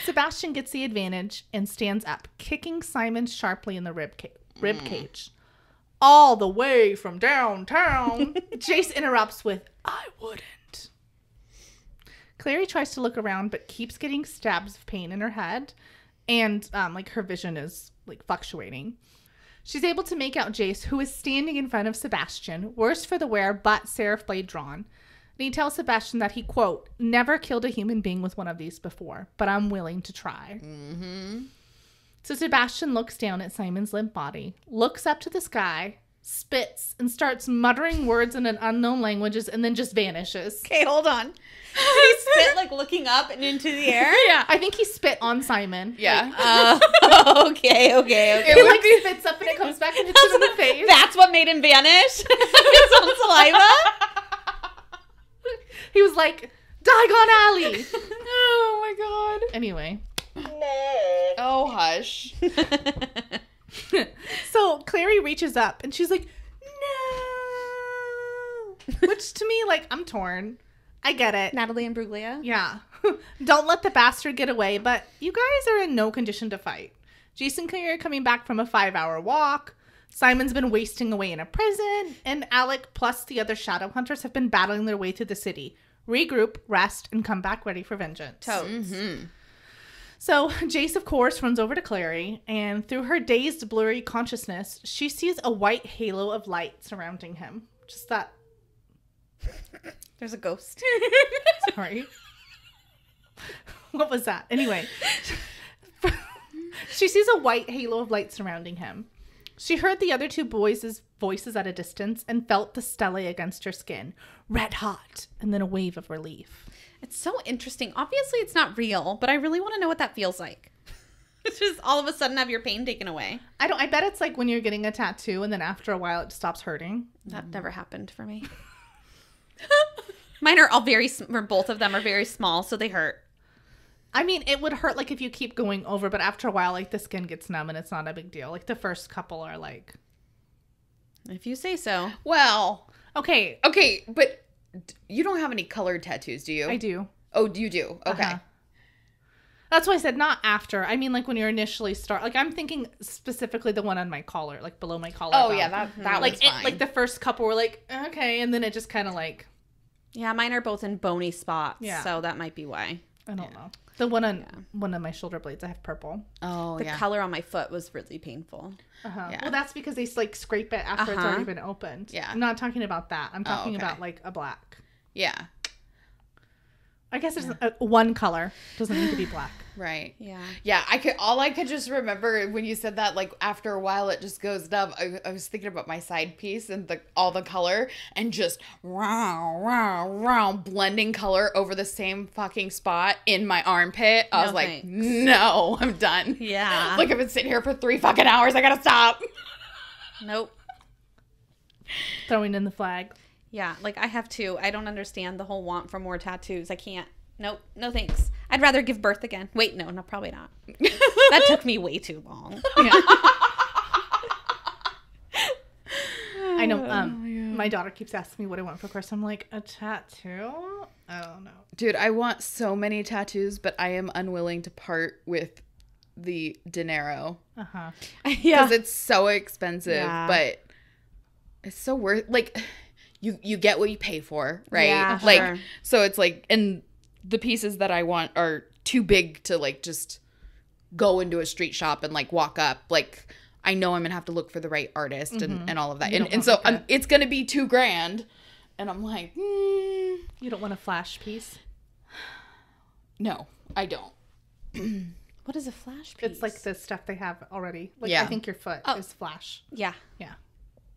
[SPEAKER 5] Sebastian gets the advantage and stands up, kicking Simon sharply in the rib cage. All the way from downtown. Jace interrupts with, I wouldn't. Clary tries to look around, but keeps getting stabs of pain in her head. And like her vision is like fluctuating. She's able to make out Jace, who is standing in front of Sebastian, worse for the wear, but seraph blade drawn. And he tells Sebastian that he, quote, never killed a human being with one of these before, but I'm willing to try. Mm-hmm. So Sebastian looks down at Simon's limp body, looks up to the sky, spits, and starts muttering words in an unknown languages, and then just vanishes.
[SPEAKER 4] Okay, hold on. He spit like looking up and into the air.
[SPEAKER 1] Yeah.
[SPEAKER 5] I think he spit on Simon.
[SPEAKER 1] Yeah.
[SPEAKER 4] Okay.
[SPEAKER 5] He like spits up and it comes back and hits him in the face.
[SPEAKER 4] That's what made him vanish. His own saliva.
[SPEAKER 5] He was like, Diagon Alley.
[SPEAKER 1] Oh my god.
[SPEAKER 5] Anyway.
[SPEAKER 1] Oh hush.
[SPEAKER 5] So Clary reaches up and she's like, no. Which to me, like, I'm torn. I get it.
[SPEAKER 4] Natalie Imbruglia.
[SPEAKER 5] Yeah. Don't let the bastard get away, but you guys are in no condition to fight. Jason and Clary are coming back from a 5-hour walk. Simon's been wasting away in a prison, and Alec plus the other shadow hunters have been battling their way through the city. Regroup, rest, and come back ready for vengeance.
[SPEAKER 4] Totes.
[SPEAKER 5] So Jace, of course, runs over to Clary, and through her dazed, blurry consciousness, she sees a white halo of light surrounding him. Just that.
[SPEAKER 4] There's a ghost.
[SPEAKER 5] Sorry. What was that? Anyway. She sees a white halo of light surrounding him. She heard the other two boys' voices at a distance and felt the stele against her skin. Red hot. And then a wave of relief.
[SPEAKER 4] It's so interesting. Obviously, it's not real, but I really want to know what that feels like. It's just all of a sudden have your pain taken away.
[SPEAKER 5] I bet it's like when you're getting a tattoo and then after a while it stops hurting.
[SPEAKER 4] That never happened for me. Mine are all or both of them are very small, so they hurt.
[SPEAKER 5] I mean, it would hurt like if you keep going over, but after a while, like the skin gets numb and it's not a big deal. Like the first couple are like,
[SPEAKER 4] If you say so.
[SPEAKER 1] Well,
[SPEAKER 5] okay,
[SPEAKER 1] but you don't have any colored tattoos, do you?
[SPEAKER 5] I do.
[SPEAKER 1] Oh, you do? Okay.
[SPEAKER 5] Uh-huh. That's why I said not after. I mean, like when you initially start. Like I'm thinking specifically the one on my collar, like below my collar.
[SPEAKER 1] Oh, yeah, that
[SPEAKER 5] like
[SPEAKER 1] one's fine.
[SPEAKER 5] like the first couple were like okay, and then it just kind of like
[SPEAKER 4] Yeah, mine are both in bony spots,
[SPEAKER 5] Yeah.
[SPEAKER 4] so that might be why.
[SPEAKER 5] I don't know. The one on one of my shoulder blades, I have purple.
[SPEAKER 1] Oh,
[SPEAKER 4] The
[SPEAKER 1] yeah.
[SPEAKER 4] color on my foot was really painful.
[SPEAKER 1] Yeah.
[SPEAKER 5] Well, that's because they like scrape it after it's already been opened.
[SPEAKER 1] Yeah.
[SPEAKER 5] I'm not talking about that. I'm talking
[SPEAKER 1] okay.
[SPEAKER 5] about like a black.
[SPEAKER 1] Yeah.
[SPEAKER 5] I guess it's one color. Doesn't need to be black.
[SPEAKER 1] Right.
[SPEAKER 4] Yeah.
[SPEAKER 1] Yeah, all I could just remember when you said that, like after a while it just goes numb. I was thinking about my side piece and all the color and just blending color over the same fucking spot in my armpit. I was like,
[SPEAKER 4] thanks.
[SPEAKER 1] no, I'm done.
[SPEAKER 4] Yeah.
[SPEAKER 1] Like I've been sitting here for 3 fucking hours. I gotta stop.
[SPEAKER 4] Nope.
[SPEAKER 5] Throwing in the flag.
[SPEAKER 4] Yeah, like I have two. I don't understand the whole want for more tattoos. I can't. Nope. No thanks. I'd rather give birth again. Wait, no, probably not. That took me way too long.
[SPEAKER 5] Yeah. I know. My daughter keeps asking me what I want for Christmas. I'm like, a tattoo? I don't know.
[SPEAKER 1] Dude, I want so many tattoos, but I am unwilling to part with the dinero.
[SPEAKER 5] Uh-huh.
[SPEAKER 1] Because it's so expensive,
[SPEAKER 4] Yeah.
[SPEAKER 1] but it's so worth, like, you get what you pay for, right?
[SPEAKER 4] Yeah,
[SPEAKER 1] like,
[SPEAKER 4] sure.
[SPEAKER 1] so it's like, and the pieces that I want are too big to like just go into a street shop and like walk up. Like, I know I'm gonna have to look for the right artist and all of that. And so it's gonna be $2,000. And I'm like,
[SPEAKER 5] You don't want a flash piece?
[SPEAKER 1] no, I don't.
[SPEAKER 4] What is a flash piece?
[SPEAKER 5] It's like the stuff they have already. Like,
[SPEAKER 1] Yeah.
[SPEAKER 5] I think your foot is flash.
[SPEAKER 4] Yeah.
[SPEAKER 5] Yeah.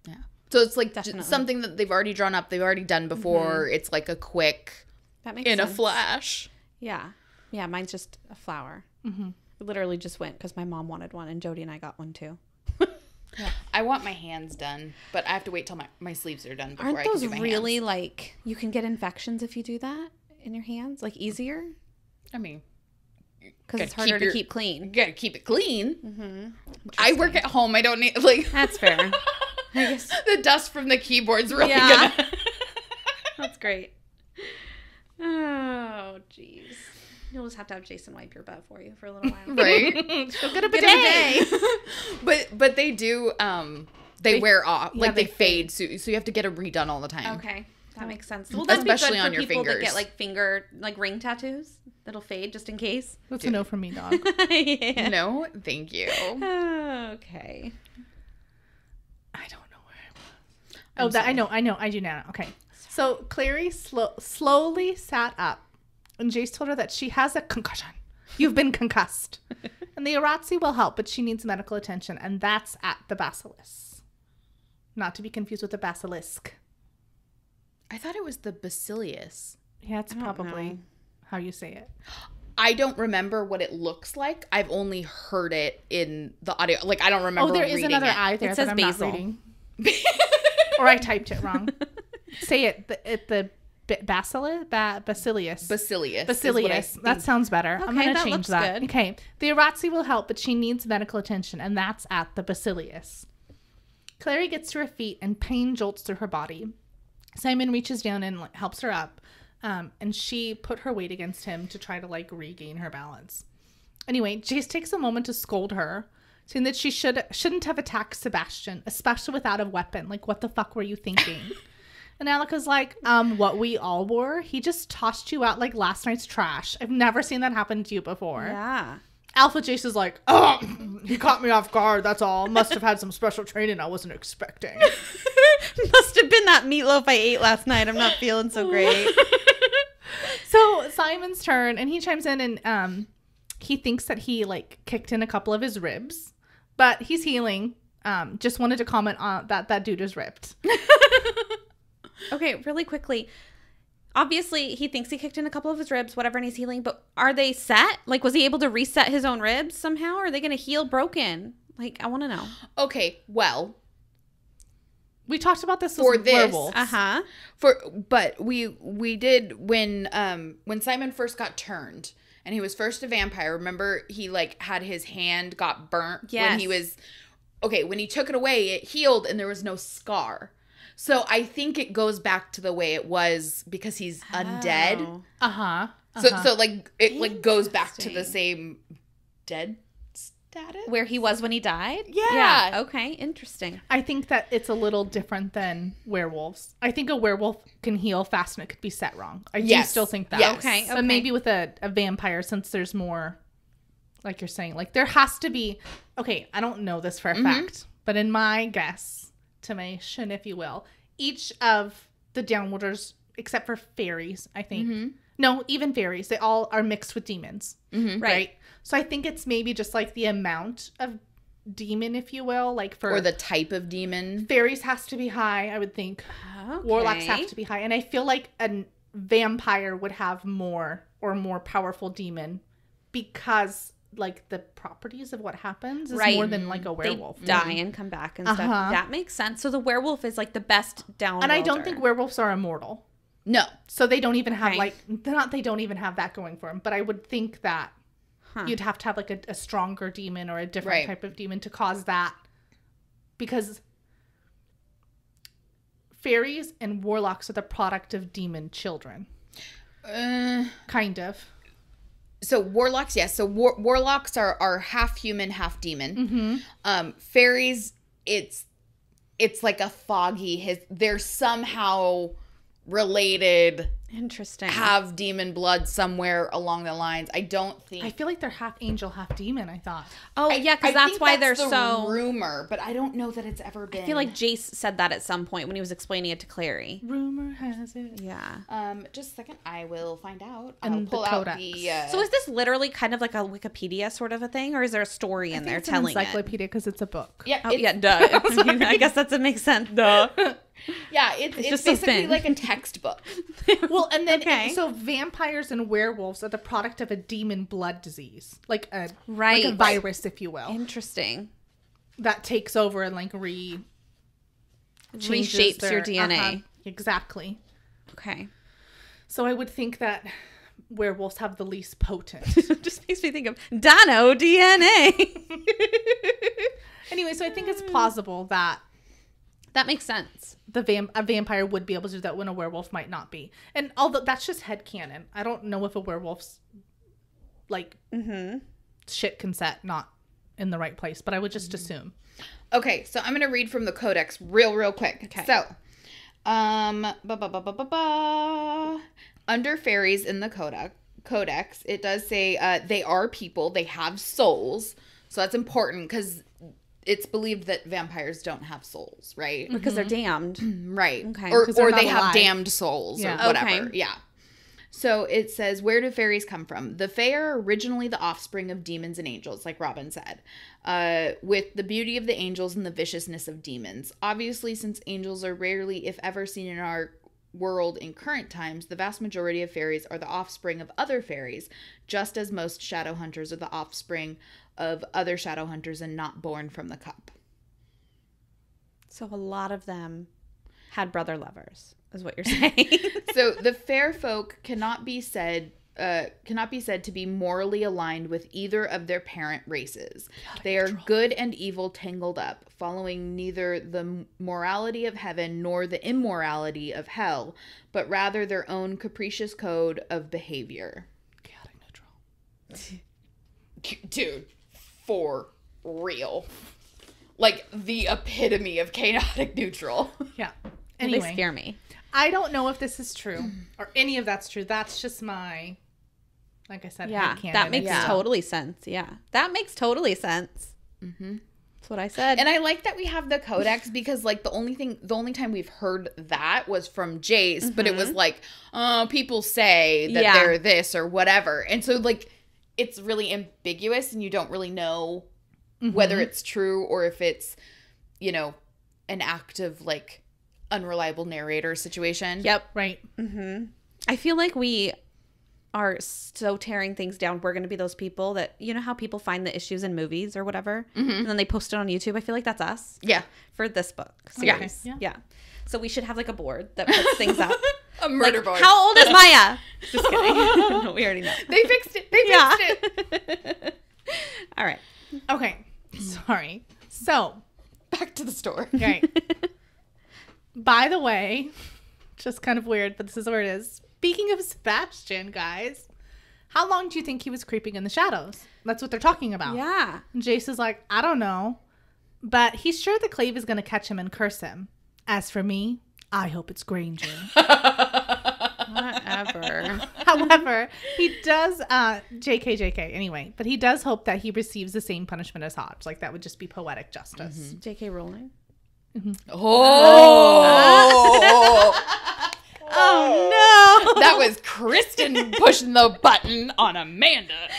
[SPEAKER 1] Yeah. So it's like
[SPEAKER 4] Definitely.
[SPEAKER 1] something that they've already drawn up, they've already done before. It's like a quick
[SPEAKER 4] That makes
[SPEAKER 1] in
[SPEAKER 4] sense.
[SPEAKER 1] a flash.
[SPEAKER 4] Yeah. Yeah, mine's just a flower. It literally just went because my mom wanted one and Jody and I got one too.
[SPEAKER 1] I want my hands done, but I have to wait till my sleeves are done before
[SPEAKER 4] Aren't
[SPEAKER 1] I can
[SPEAKER 4] those
[SPEAKER 1] do my
[SPEAKER 4] really
[SPEAKER 1] hands.
[SPEAKER 4] like, you can get infections if you do that in your hands? Like easier?
[SPEAKER 1] I mean,
[SPEAKER 4] Because
[SPEAKER 1] Gotta
[SPEAKER 4] it's harder
[SPEAKER 1] keep your-
[SPEAKER 4] to keep clean.
[SPEAKER 1] you gotta keep it clean. I work at home. I don't need like
[SPEAKER 4] That's fair. I guess.
[SPEAKER 1] the dust from the keyboard's really
[SPEAKER 4] Yeah.
[SPEAKER 1] gonna.
[SPEAKER 4] That's great. Oh, jeez. You'll just have to have Jason wipe your butt for you for a little while.
[SPEAKER 1] Right.
[SPEAKER 5] She'll get a bidet.
[SPEAKER 1] But they do they wear off,
[SPEAKER 5] yeah,
[SPEAKER 1] like they
[SPEAKER 5] they
[SPEAKER 1] fade, so you have to get it redone all the time.
[SPEAKER 4] Okay. That makes sense. Well, that'd
[SPEAKER 1] Especially
[SPEAKER 4] be good
[SPEAKER 1] on
[SPEAKER 4] for
[SPEAKER 1] your
[SPEAKER 4] people that
[SPEAKER 1] fingers.
[SPEAKER 4] get like finger, like ring tattoos that'll fade just in case.
[SPEAKER 5] That's a no from me, dog.
[SPEAKER 4] Yeah.
[SPEAKER 1] No, thank you.
[SPEAKER 4] Okay.
[SPEAKER 5] I don't know where I was. Oh, that I know. I do now. Okay. So Clary slowly sat up, and Jace told her that she has a concussion. You've been concussed. And the Aratsi will help, but she needs medical attention, and that's at the Basilisk. Not to be confused with the Basilisk.
[SPEAKER 1] I thought it was the Basilius.
[SPEAKER 5] Yeah, it's
[SPEAKER 4] don't
[SPEAKER 5] probably
[SPEAKER 4] know.
[SPEAKER 5] how you say it.
[SPEAKER 1] I don't remember what it looks like. I've only heard it in the audio. Like I don't remember.
[SPEAKER 5] Oh, there is
[SPEAKER 1] reading
[SPEAKER 5] another
[SPEAKER 1] it.
[SPEAKER 5] I there
[SPEAKER 4] It says
[SPEAKER 5] that I'm
[SPEAKER 4] basil.
[SPEAKER 5] not reading. Or I typed it wrong. Say it. The Basilius?
[SPEAKER 1] Basilius.
[SPEAKER 5] Basilius. That sounds better. I'm
[SPEAKER 4] Okay,
[SPEAKER 5] going to
[SPEAKER 4] that
[SPEAKER 5] change
[SPEAKER 4] looks
[SPEAKER 5] that.
[SPEAKER 4] good.
[SPEAKER 5] Okay. The Aratsi will help, but she needs medical attention, and that's at the Basilius. Clary gets to her feet, and pain jolts through her body. Simon reaches down and helps her up, and she put her weight against him to try to, regain her balance. Anyway, Jace takes a moment to scold her, saying that she shouldn't have attacked Sebastian, especially without a weapon. Like, what the fuck were you thinking? And Alika's like, what we all were? He just tossed you out like last night's trash. I've never seen that happen to you before.
[SPEAKER 4] Yeah.
[SPEAKER 5] Alpha Jace is like, oh, he caught me off guard, that's all. Must have had some special training I wasn't expecting.
[SPEAKER 4] Must have been that meatloaf I ate last night. I'm not feeling so great.
[SPEAKER 5] So Simon's turn, and he chimes in, and he thinks that he, kicked in a couple of his ribs. But he's healing. Just wanted to comment on that dude is ripped.
[SPEAKER 4] Okay, really quickly. Obviously, he thinks he kicked in a couple of his ribs, whatever, and he's healing. But are they set? Like, was he able to reset his own ribs somehow? Or are they going to heal broken? Like, I want to know.
[SPEAKER 1] Okay, well,
[SPEAKER 5] We talked about this
[SPEAKER 1] For
[SPEAKER 5] with
[SPEAKER 1] this,
[SPEAKER 5] werewolves.
[SPEAKER 4] Uh-huh.
[SPEAKER 1] but we did when Simon first got turned and he was first a vampire. Remember, he had his hand got burnt when he
[SPEAKER 4] Yes.
[SPEAKER 1] was when he took it away, it healed and there was no scar. So I think it goes back to the way it was because he's undead.
[SPEAKER 4] Oh.
[SPEAKER 5] Uh-huh.
[SPEAKER 1] So it goes back to the
[SPEAKER 4] Interesting.
[SPEAKER 1] same dead status.
[SPEAKER 4] Where he was when he died?
[SPEAKER 1] Yeah.
[SPEAKER 4] Okay, interesting.
[SPEAKER 5] I think that it's a little different than werewolves. I think a werewolf can heal fast and it could be set wrong. I do
[SPEAKER 1] Yes.
[SPEAKER 5] still think that.
[SPEAKER 1] Yes.
[SPEAKER 4] Okay,
[SPEAKER 5] But maybe with a vampire, since there's more, like you're saying, there has to be, okay, I don't know this for a fact, but in my guesstimation, if you will, each of the Downwarders, except for fairies, I think, no, even fairies, they all are mixed with demons, right? So I think it's maybe just the amount of demon, if you will, for
[SPEAKER 1] Or the type of demon.
[SPEAKER 5] fairies has to be high, I would think.
[SPEAKER 4] Okay.
[SPEAKER 5] Warlocks have to be high. And I feel like a vampire would have more powerful demon because the properties of what happens is
[SPEAKER 4] Right.
[SPEAKER 5] more than a werewolf.
[SPEAKER 4] They die and come back and stuff.
[SPEAKER 5] Uh-huh.
[SPEAKER 4] That makes sense. So the werewolf is the best down.
[SPEAKER 5] And I don't think werewolves are immortal.
[SPEAKER 1] No.
[SPEAKER 5] So they don't even have
[SPEAKER 4] Okay.
[SPEAKER 5] they don't even have that going for them. But I would think that
[SPEAKER 4] Huh.
[SPEAKER 5] you'd have to have a stronger demon or a different
[SPEAKER 1] Right.
[SPEAKER 5] type of demon to cause that. Because fairies and warlocks are the product of demon children. Kind of.
[SPEAKER 1] So warlocks, yes. So warlocks are half human, half demon. Fairies, it's like a foggy. They're somehow related
[SPEAKER 4] Interesting.
[SPEAKER 1] have demon blood somewhere along the lines. I don't think.
[SPEAKER 5] I feel like they're half angel, half demon, I thought.
[SPEAKER 4] Oh, yeah, because
[SPEAKER 1] I
[SPEAKER 4] that's
[SPEAKER 1] think
[SPEAKER 4] why
[SPEAKER 1] that's
[SPEAKER 4] they're
[SPEAKER 1] the
[SPEAKER 4] so...
[SPEAKER 1] rumor, but I don't know that it's ever been.
[SPEAKER 4] I feel like Jace said that at some point when he was explaining it to Clary.
[SPEAKER 5] Rumor has it.
[SPEAKER 4] Yeah.
[SPEAKER 1] Just a second, I will find out.
[SPEAKER 5] And
[SPEAKER 1] I'll
[SPEAKER 5] the
[SPEAKER 1] pull out
[SPEAKER 5] codex.
[SPEAKER 1] the.
[SPEAKER 4] So is this literally kind of like a Wikipedia sort of a thing, or is there a story in there
[SPEAKER 5] It's an
[SPEAKER 4] telling it?
[SPEAKER 5] encyclopedia because it's a book.
[SPEAKER 1] Yeah,
[SPEAKER 4] Oh,
[SPEAKER 1] it's,
[SPEAKER 4] yeah, duh. I guess that makes sense. Duh.
[SPEAKER 1] yeah, it's
[SPEAKER 4] just so
[SPEAKER 1] basically
[SPEAKER 4] thin.
[SPEAKER 1] like a textbook.
[SPEAKER 5] Well, and then
[SPEAKER 4] Okay.
[SPEAKER 5] so vampires and werewolves are the product of a demon blood disease, like a
[SPEAKER 4] Right.
[SPEAKER 5] like a virus, if you will,
[SPEAKER 4] Interesting.
[SPEAKER 5] that takes over and like changes
[SPEAKER 4] Reshapes your DNA.
[SPEAKER 5] Exactly.
[SPEAKER 4] Okay.
[SPEAKER 5] So I would think that werewolves have the least potent.
[SPEAKER 4] Just makes me think of Dino DNA.
[SPEAKER 5] Anyway, so I think it's plausible that
[SPEAKER 4] That makes sense.
[SPEAKER 5] a vampire would be able to do that when a werewolf might not be. And although that's just headcanon, I don't know if a werewolf's like shit can set not in the right place, but I would just assume.
[SPEAKER 1] Okay, so I'm gonna read from the codex real quick.
[SPEAKER 4] Okay.
[SPEAKER 1] So, under fairies in the codex, it does say they are people. They have souls, so that's important because it's believed that vampires don't have souls, right?
[SPEAKER 4] Because they're damned.
[SPEAKER 1] Right.
[SPEAKER 4] Okay.
[SPEAKER 1] Or
[SPEAKER 5] 'Cause they're
[SPEAKER 1] they
[SPEAKER 5] not
[SPEAKER 1] have
[SPEAKER 5] alive.
[SPEAKER 1] damned souls
[SPEAKER 5] Yeah.
[SPEAKER 1] or whatever.
[SPEAKER 4] Okay.
[SPEAKER 1] Yeah. So it says, where do fairies come from? The fae are originally the offspring of demons and angels, like Robin said, with the beauty of the angels and the viciousness of demons. Obviously, since angels are rarely, if ever, seen in our world in current times, the vast majority of fairies are the offspring of other fairies, just as most shadow hunters are the offspring of other shadow hunters and not born from the cup.
[SPEAKER 4] So a lot of them had brother lovers, is what you're saying.
[SPEAKER 1] So the fair folk cannot be said to be morally aligned with either of their parent races. They are good and evil tangled up, following neither the morality of heaven nor the immorality of hell, but rather their own capricious code of behavior.
[SPEAKER 5] Chaotic neutral.
[SPEAKER 1] Dude, for real. Like the epitome of chaotic neutral.
[SPEAKER 5] Yeah.
[SPEAKER 4] They
[SPEAKER 5] Anyway,
[SPEAKER 4] scare me.
[SPEAKER 5] I don't know if this is true or any of that's true. That's just my, like I said,
[SPEAKER 4] Yeah,
[SPEAKER 5] headcanon.
[SPEAKER 4] that makes
[SPEAKER 1] Yeah.
[SPEAKER 4] totally sense. Yeah, that makes totally sense.
[SPEAKER 1] Mm-hmm.
[SPEAKER 4] That's what I said.
[SPEAKER 1] And I like that we have the codex because like the only time we've heard that was from Jace, but it was like, people say that
[SPEAKER 4] Yeah.
[SPEAKER 1] they're this or whatever. And so like it's really ambiguous and you don't really know whether it's true or if it's, you know, an act of like unreliable narrator situation.
[SPEAKER 4] Yep.
[SPEAKER 5] Right.
[SPEAKER 4] I feel like we are so tearing things down. We're going to be those people that, you know how people find the issues in movies or whatever, and then they post it on YouTube. I feel like that's us
[SPEAKER 1] Yeah.
[SPEAKER 4] for this book
[SPEAKER 1] Yeah.
[SPEAKER 4] series.
[SPEAKER 5] Yeah.
[SPEAKER 4] Yeah. So we should have like a board that puts things up.
[SPEAKER 1] A murder
[SPEAKER 4] Like,
[SPEAKER 1] board.
[SPEAKER 4] how old is Maya? Just kidding. We already know.
[SPEAKER 1] They fixed it. They fixed it.
[SPEAKER 4] All right.
[SPEAKER 5] Okay. Sorry. So,
[SPEAKER 1] Back to the store.
[SPEAKER 5] okay. By the way, just kind of weird, but this is where it is. Speaking of Sebastian, guys, how long do you think he was creeping in the shadows? That's what they're talking about.
[SPEAKER 4] Yeah.
[SPEAKER 5] And Jace is like, I don't know. But he's sure the Clave is going to catch him and curse him. As for me, I hope it's Granger.
[SPEAKER 4] Whatever.
[SPEAKER 5] However, he does, JK, anyway, but he does hope that he receives the same punishment as Hodge. Like, that would just be poetic justice.
[SPEAKER 4] J.K. Rowling.
[SPEAKER 1] Oh no! That was Kristen pushing the button on Amanda.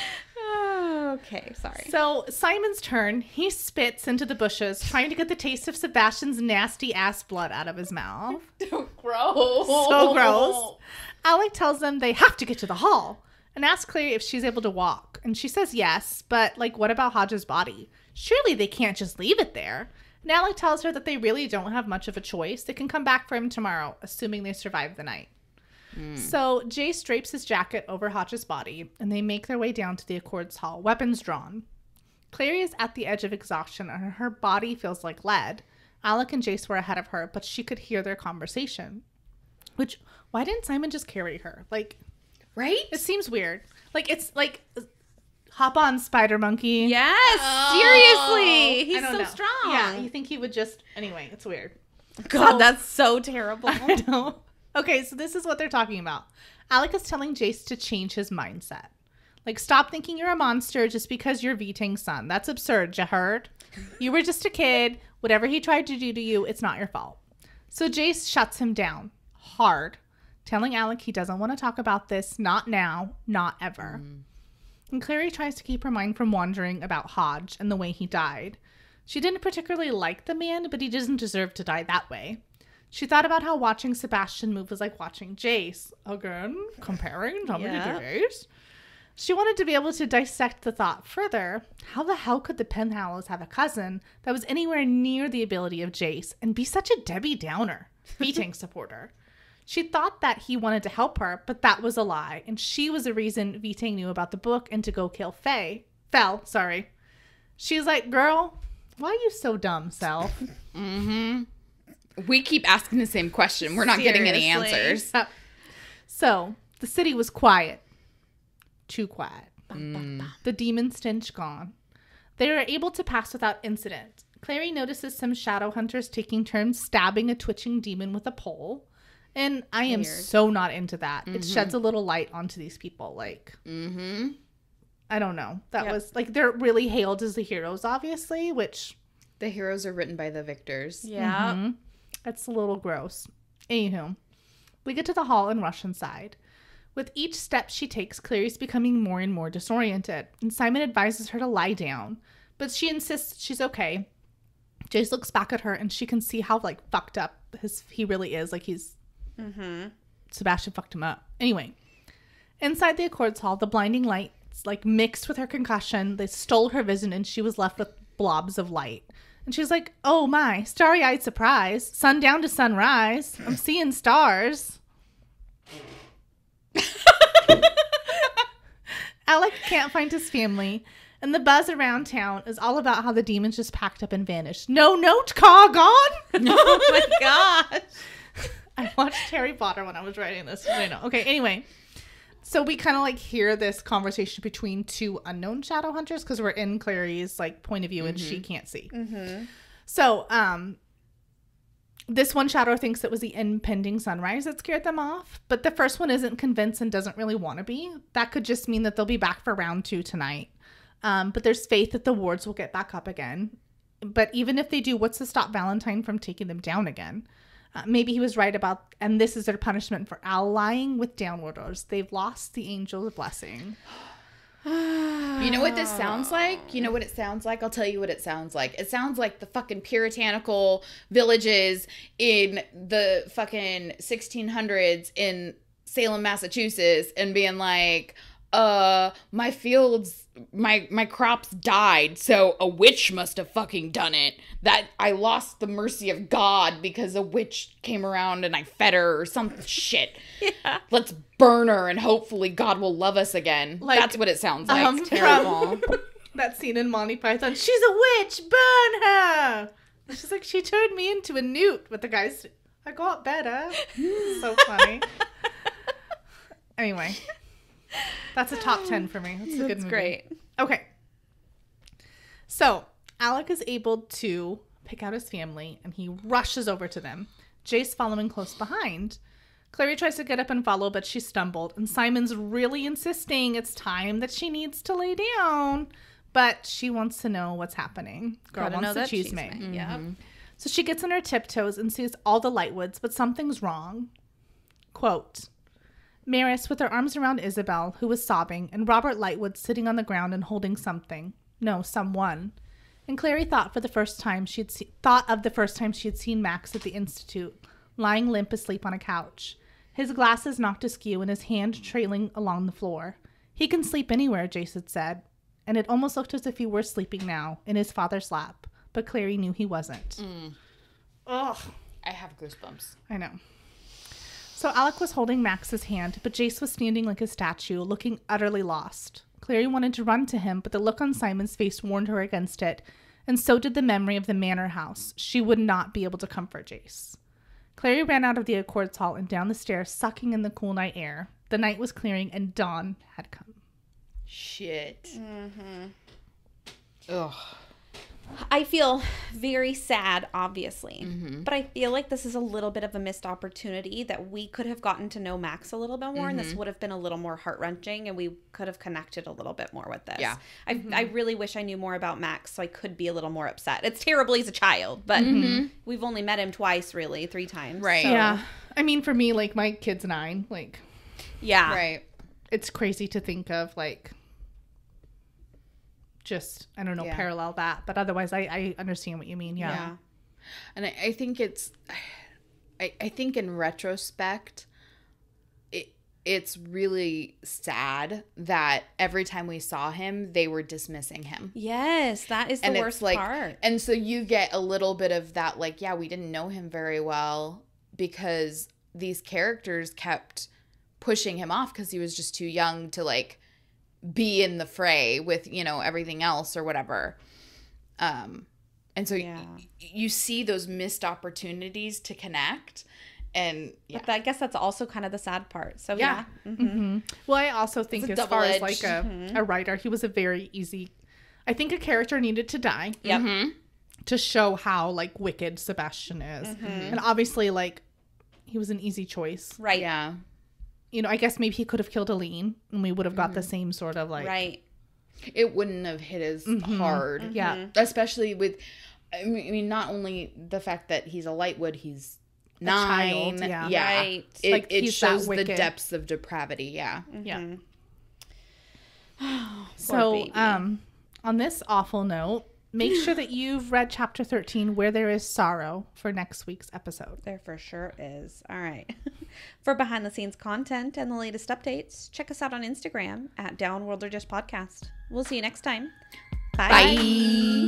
[SPEAKER 4] Okay, sorry.
[SPEAKER 5] So, Simon's turn. He spits into the bushes, trying to get the taste of Sebastian's nasty ass blood out of his mouth.
[SPEAKER 1] Gross.
[SPEAKER 5] So gross. Alec tells them they have to get to the hall and asks Clary if she's able to walk. And she says yes, but, like, what about Hodge's body? Surely they can't just leave it there. And Alec tells her that they really don't have much of a choice. They can come back for him tomorrow, assuming they survive the night. So Jace drapes his jacket over Hodge's body, and they make their way down to the Accords Hall, weapons drawn. Clary is at the edge of exhaustion, and her body feels like lead. Alec and Jace were ahead of her, but she could hear their conversation. Which, why didn't Simon just carry her? Like,
[SPEAKER 1] Right?
[SPEAKER 5] it seems weird. Like, it's like, hop on, Spider Monkey.
[SPEAKER 4] Yes, seriously.
[SPEAKER 5] I
[SPEAKER 4] He's
[SPEAKER 5] don't
[SPEAKER 4] so
[SPEAKER 5] know.
[SPEAKER 4] strong.
[SPEAKER 5] Yeah, you think he would just, anyway, it's weird.
[SPEAKER 4] God, that's so terrible.
[SPEAKER 5] I know. Okay, so this is what they're talking about. Alec is telling Jace to change his mindset. Like, stop thinking you're a monster just because you're Vitang's son. That's absurd, you heard? You were just a kid. Whatever he tried to do to you, it's not your fault. So Jace shuts him down hard, telling Alec he doesn't want to talk about this. Not now, not ever. And Clary tries to keep her mind from wandering about Hodge and the way he died. She didn't particularly like the man, but he doesn't deserve to die that way. She thought about how watching Sebastian move was like watching Jace. Again, comparing Tommy to Jace. She wanted to be able to dissect the thought further. How the hell could the Penhallows have a cousin that was anywhere near the ability of Jace and be such a Debbie Downer, Vitang supporter? She thought that he wanted to help her, but that was a lie, and she was the reason Vitang knew about the book and to go kill Fel. She's like, girl, why are you so dumb, self?
[SPEAKER 1] We keep asking the same question. We're not getting any answers.
[SPEAKER 5] So, the city was quiet. Too quiet. The demon stench gone. They were able to pass without incident. Clary notices some shadow hunters taking turns stabbing a twitching demon with a pole. And I am so not into that. It sheds a little light onto these people. Like, I don't know. That was, like, they're really hailed as the heroes, obviously, which...
[SPEAKER 1] The heroes are written by the victors.
[SPEAKER 3] Yeah.
[SPEAKER 5] That's a little gross. Anywho, we get to the hall and rush inside. With each step she takes, Clary's becoming more and more disoriented, and Simon advises her to lie down, but she insists she's okay. Jace looks back at her, and she can see how, like, fucked up he really is. Like, he's... Sebastian fucked him up. Anyway, inside the Accords Hall, the blinding lights, like, mixed with her concussion, they stole her vision, and she was left with blobs of light. And she's like, oh my, starry-eyed surprise. Sundown to sunrise. I'm seeing stars. Alec can't find his family, and the buzz around town is all about how the demons just packed up and vanished. No note car gone?
[SPEAKER 3] Oh my gosh.
[SPEAKER 5] I watched Harry Potter when I was writing this. I know. Okay, anyway. So we kind of like hear this conversation between two unknown shadow hunters because we're in Clary's like point of view and she can't see. So this one shadow thinks it was the impending sunrise that scared them off, but the first one isn't convinced and doesn't really want to be. That could just mean that they'll be back for round 2 tonight. But there's faith that the wards will get back up again. But even if they do, what's to stop Valentine from taking them down again? Maybe he was right about, and this is their punishment for allying with downwarders. They've lost the angel's blessing.
[SPEAKER 1] You know what this sounds like? You know what it sounds like? I'll tell you what it sounds like. It sounds like the fucking puritanical villages in the fucking 1600s in Salem, Massachusetts, and being like, my fields, my crops died, so a witch must have fucking done it. That I lost the mercy of God because a witch came around and I fed her or some shit.
[SPEAKER 3] Yeah.
[SPEAKER 1] Let's burn her and hopefully God will love us again.
[SPEAKER 5] Like,
[SPEAKER 1] that's what it sounds like.
[SPEAKER 5] from
[SPEAKER 1] Terrible.
[SPEAKER 5] that scene in Monty Python. She's a witch, burn her. And she's like, she turned me into a newt. But the guy's, I got better. So funny. Anyway. That's a top 10 for me. That's a good movie.
[SPEAKER 3] Great.
[SPEAKER 5] Okay. So, Alec is able to pick out his family, and he rushes over to them. Jace following close behind. Clary tries to get up and follow, but she stumbled, and Simon's really insisting it's time that she needs to lay down. But she wants to know what's happening. Girl wants the cheese made.
[SPEAKER 3] Yeah.
[SPEAKER 5] So she gets on her tiptoes and sees all the Lightwoods, but something's wrong. Quote, Maris with her arms around Isabel, who was sobbing, and Robert Lightwood sitting on the ground and holding something. No, someone. And Clary thought of the first time she had seen Max at the Institute, lying limp asleep on a couch. His glasses knocked askew and his hand trailing along the floor. He can sleep anywhere, Jace had said. And it almost looked as if he were sleeping now, in his father's lap. But Clary knew he wasn't. Ugh.
[SPEAKER 1] I have goosebumps.
[SPEAKER 5] I know. So Alec was holding Max's hand, but Jace was standing like a statue, looking utterly lost. Clary wanted to run to him, but the look on Simon's face warned her against it, and so did the memory of the manor house. She would not be able to comfort Jace. Clary ran out of the Accords Hall and down the stairs, sucking in the cool night air. The night was clearing, and dawn had come.
[SPEAKER 1] Shit. Ugh.
[SPEAKER 4] I feel very sad, obviously,
[SPEAKER 1] Mm-hmm.
[SPEAKER 4] but I feel like this is a little bit of a missed opportunity that we could have gotten to know Max a little bit more, and
[SPEAKER 1] Mm-hmm.
[SPEAKER 4] this would have been a little more heart-wrenching, and we could have connected a little bit more with this.
[SPEAKER 1] Yeah.
[SPEAKER 4] I really wish I knew more about Max so I could be a little more upset. It's terrible he's a child, but we've only met him twice, really, 3 times.
[SPEAKER 1] Mm-hmm. Right.
[SPEAKER 4] so-
[SPEAKER 5] Yeah. I mean, for me, like, my kid's 9. Like,
[SPEAKER 4] Yeah.
[SPEAKER 1] Right.
[SPEAKER 5] it's crazy to think of, like, just, I don't know,
[SPEAKER 1] Yeah.
[SPEAKER 5] parallel that. But otherwise, I understand what you mean. Yeah.
[SPEAKER 4] Yeah.
[SPEAKER 1] And I think I think in retrospect, it's really sad that every time we saw him, they were dismissing him.
[SPEAKER 4] Yes, that is the
[SPEAKER 1] And
[SPEAKER 4] worst
[SPEAKER 1] it's like,
[SPEAKER 4] part.
[SPEAKER 1] and so you get a little bit of that, like, yeah, we didn't know him very well because these characters kept pushing him off because he was just too young to, like, be in the fray with, you know, everything else or whatever. And so
[SPEAKER 4] Yeah.
[SPEAKER 1] you see those missed opportunities to connect. And yeah.
[SPEAKER 4] But I guess that's also kind of the sad part. So
[SPEAKER 1] Yeah.
[SPEAKER 4] yeah.
[SPEAKER 5] Mm-hmm. Well, I also think
[SPEAKER 1] It's a
[SPEAKER 5] as far as, like,
[SPEAKER 1] double-edged.
[SPEAKER 5] a writer, he was a very easy... I think a character needed to die
[SPEAKER 4] Yep.
[SPEAKER 1] Mm-hmm.
[SPEAKER 5] to show how, like, wicked Sebastian is. And obviously, like, he was an easy choice.
[SPEAKER 4] Right.
[SPEAKER 1] Yeah.
[SPEAKER 5] You know, I guess maybe he could have killed Aline and we would have got the same sort of, like...
[SPEAKER 4] Right.
[SPEAKER 1] It wouldn't have hit as hard.
[SPEAKER 5] Yeah.
[SPEAKER 1] Especially with, I mean, not only the fact that he's a Lightwood, he's 9.
[SPEAKER 5] child, yeah.
[SPEAKER 4] Right.
[SPEAKER 1] It,
[SPEAKER 5] Like,
[SPEAKER 1] it
[SPEAKER 5] he's that
[SPEAKER 1] shows the
[SPEAKER 5] wicked.
[SPEAKER 1] depths of depravity. Yeah.
[SPEAKER 5] Yeah.
[SPEAKER 4] Poor
[SPEAKER 5] So,
[SPEAKER 4] baby.
[SPEAKER 5] on this awful note, make sure that you've read chapter 13, Where There Is Sorrow, for next week's episode.
[SPEAKER 4] There for sure is. All right. For behind the scenes content and the latest updates, check us out on Instagram at Downworld or Just Podcast. We'll see you next time. Bye.
[SPEAKER 1] Bye.